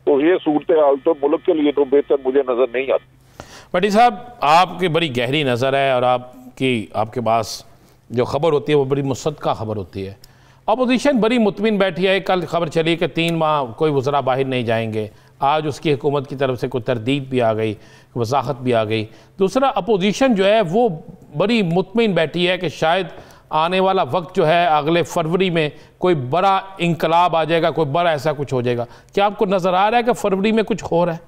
तो ये सूरत हाल तो मुल्क के लिए तो बेहतर मुझे नजर नहीं आती। भट्टी साहब, आपकी बड़ी गहरी नज़र है और आपके पास जो खबर होती है वो बड़ी मुसद्दका खबर होती है। अपोजिशन बड़ी मुतमिन बैठी है। कल खबर चली कि 3 माह कोई वज़रा बाहर नहीं जाएंगे। आज उसकी हुकूमत की तरफ से कोई तरदीद भी आ गई, वजाहत भी आ गई। दूसरा, अपोजिशन जो है वो बड़ी मुतमिन बैठी है कि शायद आने वाला वक्त जो है अगले फरवरी में कोई बड़ा इंकलाब आ जाएगा, कोई बड़ा ऐसा कुछ हो जाएगा। क्या आपको नज़र आ रहा है कि फरवरी में कुछ हो रहा है?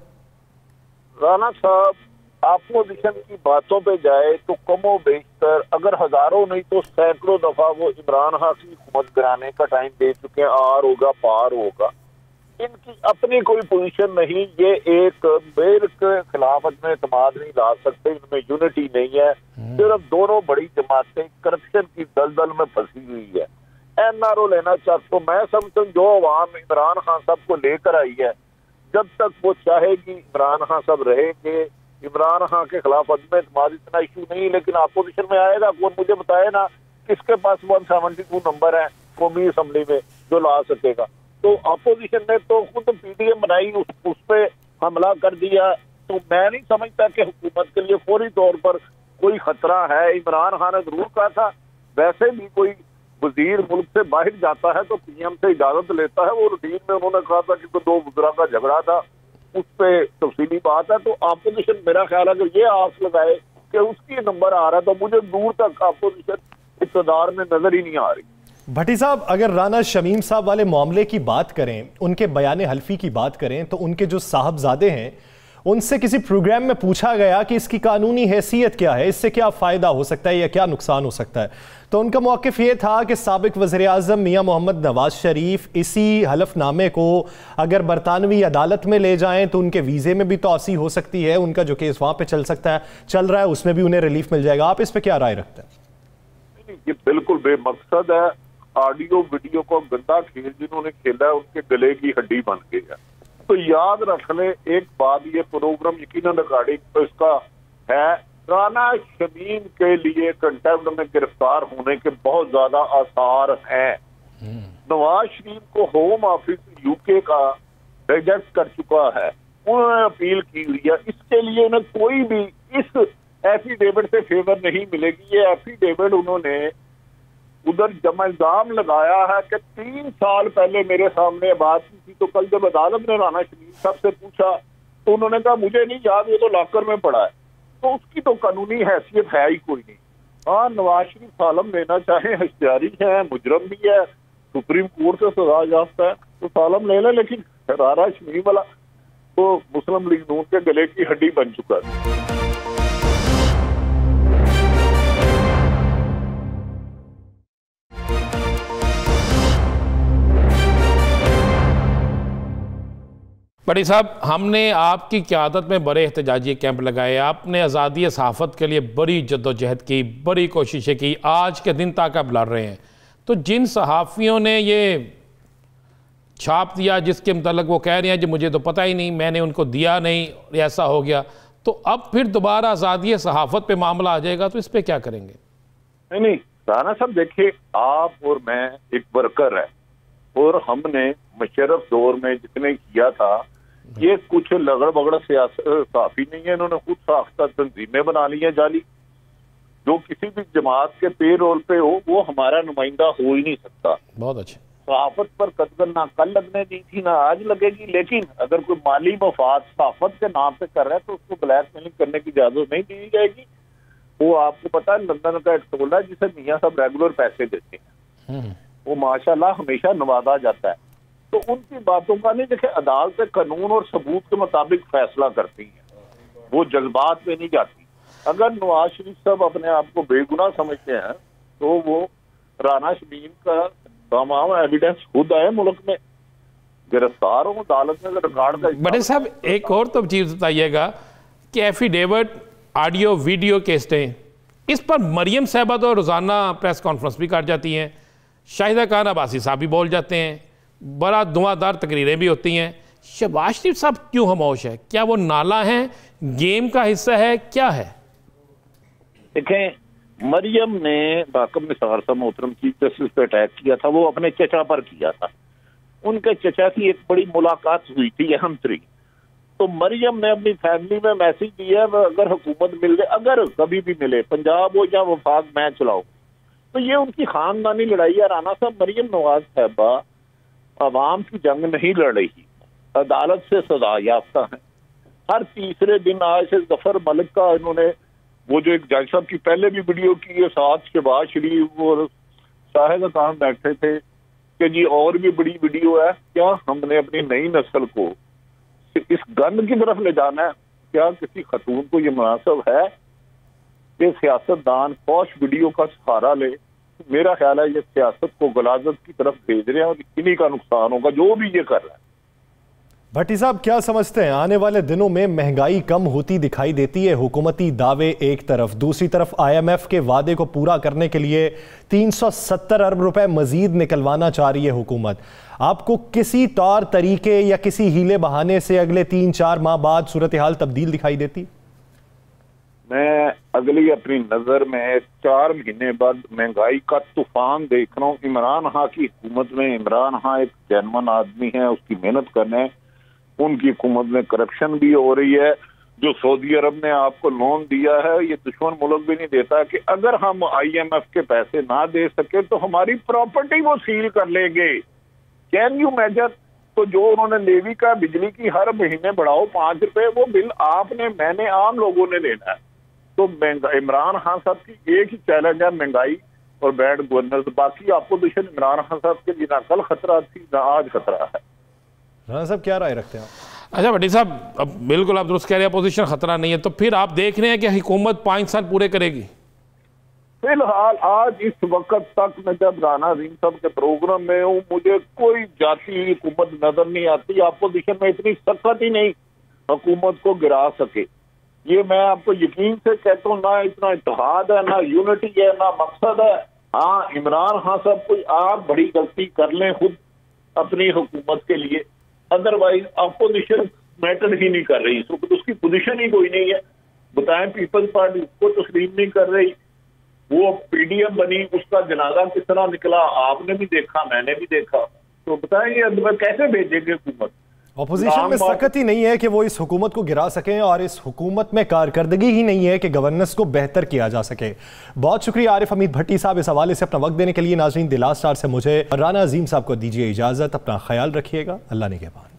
राना साहब, अपोजिशन की बातों पे जाए तो कमो बेशतर अगर हजारों नहीं तो सैकड़ों दफा वो इमरान खान की हुकूमत गिराने का टाइम दे चुके हैं। आर होगा पार होगा, इनकी अपनी कोई पोजीशन नहीं। ये एक बेर के खिलाफ में एतमाद नहीं ला सकते, इनमें यूनिटी नहीं है। सिर्फ दोनों बड़ी जमातें करप्शन की दलदल में फंसी हुई है। एनआरओ लेना चाहते तो मैं समझता हूँ जो अवाम इमरान खान साहब को लेकर आई है, जब तक वो चाहेगी इमरान खान साहब रहेंगे। इमरान खान के खिलाफ अदम एतमाद इतना इशू नहीं, लेकिन अपोजिशन में आएगा कौन? मुझे बताए ना किसके पास 172 नंबर है कौमी असम्बली में जो ला सकेगा। तो अपोजिशन ने तो खुद पीडीएम बनाई, उस पे हमला कर दिया। तो मैं नहीं समझता कि हुकूमत के लिए फौरी तौर पर कोई खतरा है। इमरान खान ने जरूर कहा था, वैसे भी कोई वजीर मुल्क से बाहर जाता है तो पीएम से इजाजत लेता है। वो रूटीन में उन्होंने कहा था कि दो वज़रा का झगड़ा था, उस पे तफसीली बात है। तो अपोजिशन मेरा ख्याल है कि ये आस लगाए कि उसकी नंबर आ रहा है, तो मुझे दूर तक अपोजिशन इक़्तिदार में नजर ही नहीं आ रही। भट्टी साहब, अगर राना शमीम साहब वाले मामले की बात करें, उनके बयान हल्फी की बात करें, तो उनके जो साहबजादे हैं उनसे किसी प्रोग्राम में पूछा गया कि इसकी कानूनी हैसियत क्या है, इससे क्या फ़ायदा हो सकता है या क्या नुकसान हो सकता है, तो उनका मौक़िफ़ ये था कि साबिक़ वज़ीर-ए-आज़म मियां मोहम्मद नवाज शरीफ इसी हलफनामे को अगर बरतानवी अदालत में ले जाएं तो उनके वीज़े में भी तोसी हो सकती है, उनका जो केस वहाँ पर चल रहा है उसमें भी उन्हें रिलीफ मिल जाएगा। आप इस पर क्या राय रखते हैं? ये बिल्कुल बेमकसद है। ऑडियो वीडियो को गंदा खेल जिन्होंने खेला है उनके गले की हड्डी बन गई है। तो याद रख ले एक बात, ये प्रोग्राम यकीनन रिकॉर्डिंग तो इसका है। राना शमीम के लिए कंटेम्प्ट में गिरफ्तार होने के बहुत ज्यादा आसार हैं। नवाज शरीफ को होम ऑफिस यूके का रिजेक्ट कर चुका है, उन्होंने अपील की हुई है। इसके लिए उन्हें कोई भी इस एफिडेविट से फेवर नहीं मिलेगी। ये एफिडेविट उन्होंने उधर जब इल्जाम लगाया है कि 3 साल पहले मेरे सामने बात की थी, तो कल जब अदालत ने राना शमीम साहब से पूछा तो उन्होंने कहा मुझे नहीं याद, ये तो लॉकर में पड़ा है। तो उसकी तो कानूनी हैसियत है ही कोई नहीं। हाँ, नवाज शरीफ सालम लेना चाहे, हश्यारी है, मुजरम भी है, सुप्रीम कोर्ट से सजा याफ्ता है, तो सालम ले लें, लेकिन राना शमीम वाला तो मुस्लिम लीग नून के गले की हड्डी बन चुका है। भट्टी साहब, हमने आपकी क़यादत में बड़े एहतजाजी कैंप लगाए, आपने आज़ादी सहाफ़त के लिए बड़ी जद्दोजहद की, बड़ी कोशिशें की, आज के दिन तक आप लड़ रहे हैं। तो जिन सहाफ़ियों ने ये छाप दिया जिसके मतलब वो कह रहे हैं कि मुझे तो पता ही नहीं, मैंने उनको दिया नहीं, ऐसा हो गया, तो अब फिर दोबारा आज़ादी सहाफ़त पे मामला आ जाएगा, तो इस पर क्या करेंगे? नहीं, राना साहब देखिए, आप और मैं एक वर्कर है, और हमने मुशर्रफ दौर में जितने किया था, ये कुछ लगड़ बगड़ सहाफ़ी नहीं है। इन्होंने खुद साख्ता तंजीमें बना ली है जाली। जो किसी भी जमात के पे रोल पे हो वो हमारा नुमाइंदा हो ही नहीं सकता। बहुत अच्छे। सहाफत पर कतगन ना कल लगने दी थी ना आज लगेगी, लेकिन अगर कोई माली मफाद सहाफत के नाम पे कर रहा है तो उसको ब्लैकमेलिंग करने की इजाजत नहीं दी जाएगी। वो आपको पता है लंदन का एक टोला है जिसे मियाँ साहब रेगुलर पैसे देते हैं, वो माशाल्लाह हमेशा नवाजा जाता है। तो उनकी बातों का नहीं, देखिए अदालतें कानून और सबूत के मुताबिक फैसला करती हैं, वो जज्बात में नहीं जाती। अगर नवाज शरीफ साहब अपने आप को बेगुनाह समझते हैं तो वो राना शमीम का तमाम एविडेंस खुद आए मुल्क में, गिरफ्तार हो अदालत में रिकॉर्ड का। बड़े साहब एक और तो चीज बताइएगा कि एफिडेविट ऑडियो वीडियो केसें, इस पर मरियम साहबा तो रोजाना प्रेस कॉन्फ्रेंस भी कर जाती हैं, शाहिदा खान अब्बासी साहब भी बोल जाते हैं, बड़ा धुआंधार तकरीरें भी होती हैं। शहबाज शरीफ साहब क्यों खामोश है? क्या वो नाला है, गेम का हिस्सा है, क्या है? देखें, मरियम ने बाकम निसार साहब मोहतरम चीफ जस्टिस पे अटैक किया था, वो अपने चचा पर किया था। उनके चचा की एक बड़ी मुलाकात हुई थी अहम तरीन, तो मरियम ने अपनी फैमिली में मैसेज दिया अगर हुकूमत मिल जाए, अगर कभी भी मिले, पंजाब हो या वफाक मैं चलाऊं। तो ये उनकी खानदानी लड़ाई है। राना साहब मरियम नवाज साहबा अवाम की जंग नहीं लड़ रही, अदालत से सजा याफ्ता है। हर तीसरे दिन आज से जफर मलिक का इन्होंने वो जो एक जज साहब की पहले भी वीडियो की है, साथ शहबाज शरीफ और शाहिदा खान बैठे थे कि जी और भी बड़ी वीडियो है। क्या हमने अपनी नई नस्ल को इस गन की तरफ ले जाना है? क्या किसी खतून को ये मुनासिब है कि सियासतदान फौश वीडियो का सहारा ले? मेरा ख्याल है ये सियासत को गलाजत की तरफ भेज रहे हैं और इन्हीं का नुकसान होगा जो भी ये कर रहा है। भट्टी साहब क्या समझते हैं, आने वाले दिनों में महंगाई कम होती दिखाई देती है? हुकूमती दावे एक तरफ, दूसरी तरफ IMF के वादे को पूरा करने के लिए 370 अरब रुपए मजीद निकलवाना चाह रही है हुकूमत। आपको किसी तौर तरीके या किसी हीले बहाने से अगले 3-4 माह बाद सूरत हाल तब्दील दिखाई देती? मैं अगली अपनी नजर में 4 महीने बाद महंगाई का तूफान देख रहा हूँ। इमरान खान की हुकूमत में, इमरान खान एक जेन्युइन आदमी है, उसकी मेहनत करने, उनकी हुकूमत में करप्शन भी हो रही है। जो सऊदी अरब ने आपको लोन दिया है ये दुश्मन मुल्क भी नहीं देता कि अगर हम IMF के पैसे ना दे सके तो हमारी प्रॉपर्टी वो सील कर लेंगे। Can you imagine? तो जो उन्होंने नेवी का बिजली की हर महीने बढ़ाओ 5 रुपए, वो बिल आपने मैंने आम लोगों ने देना है। तो इमरान खान साहब की एक ही चैलेंज है, महंगाई और बैड गवर्नेंस। बाकी आपको दुश्मन इमरान खान साहब के लिए ना कल खतरा थी ना आज खतरा है। राना साहब क्या राय रखते हैं आप? अच्छा भट्टी साहब, अब बिल्कुल आप दुरुस्त कह रहे हैं, अपोजिशन खतरा नहीं है, तो फिर आप देख रहे हैं कि हुकूमत 5 साल पूरे करेगी? फिलहाल आज इस वक्त तक मैं जब राना अजीम साहब के प्रोग्राम में हूँ, मुझे कोई जाती हुकूमत नजर नहीं आती। अपोजिशन में इतनी सख्त ही नहीं हुकूमत को गिरा सके, ये मैं आपको यकीन से कहता हूँ। ना इतना इत्तेहाद है, ना यूनिटी है, ना मकसद है। हाँ, इमरान खान साहब कोई आप बड़ी गलती कर लें खुद अपनी हुकूमत के लिए, अदरवाइज अपोजिशन मैटर ही नहीं कर रही, उसकी पोजीशन ही कोई नहीं है। बताएं, पीपल्स पार्टी उसको तस्लीम नहीं कर रही, वो PDM बनी, उसका जनाजा किस तरह निकला आपने भी देखा, मैंने भी देखा। तो बताएं ये कैसे भेजेंगे हुकूमत? ऑपोजिशन में सख्त ही नहीं है कि वो इस हुकूमत को गिरा सकें, और इस हुकूमत में कारकर्दगी ही नहीं है कि गवर्नेंस को बेहतर किया जा सके। बहुत शुक्रिया आरिफ हमीद भट्टी साहब इस हवाले से अपना वक्त देने के लिए। नाज़रीन, द लास्ट स्टार से मुझे राना अजीम साहब को दीजिए इजाज़त। अपना ख्याल रखिएगा। अल्लाह निगहबान।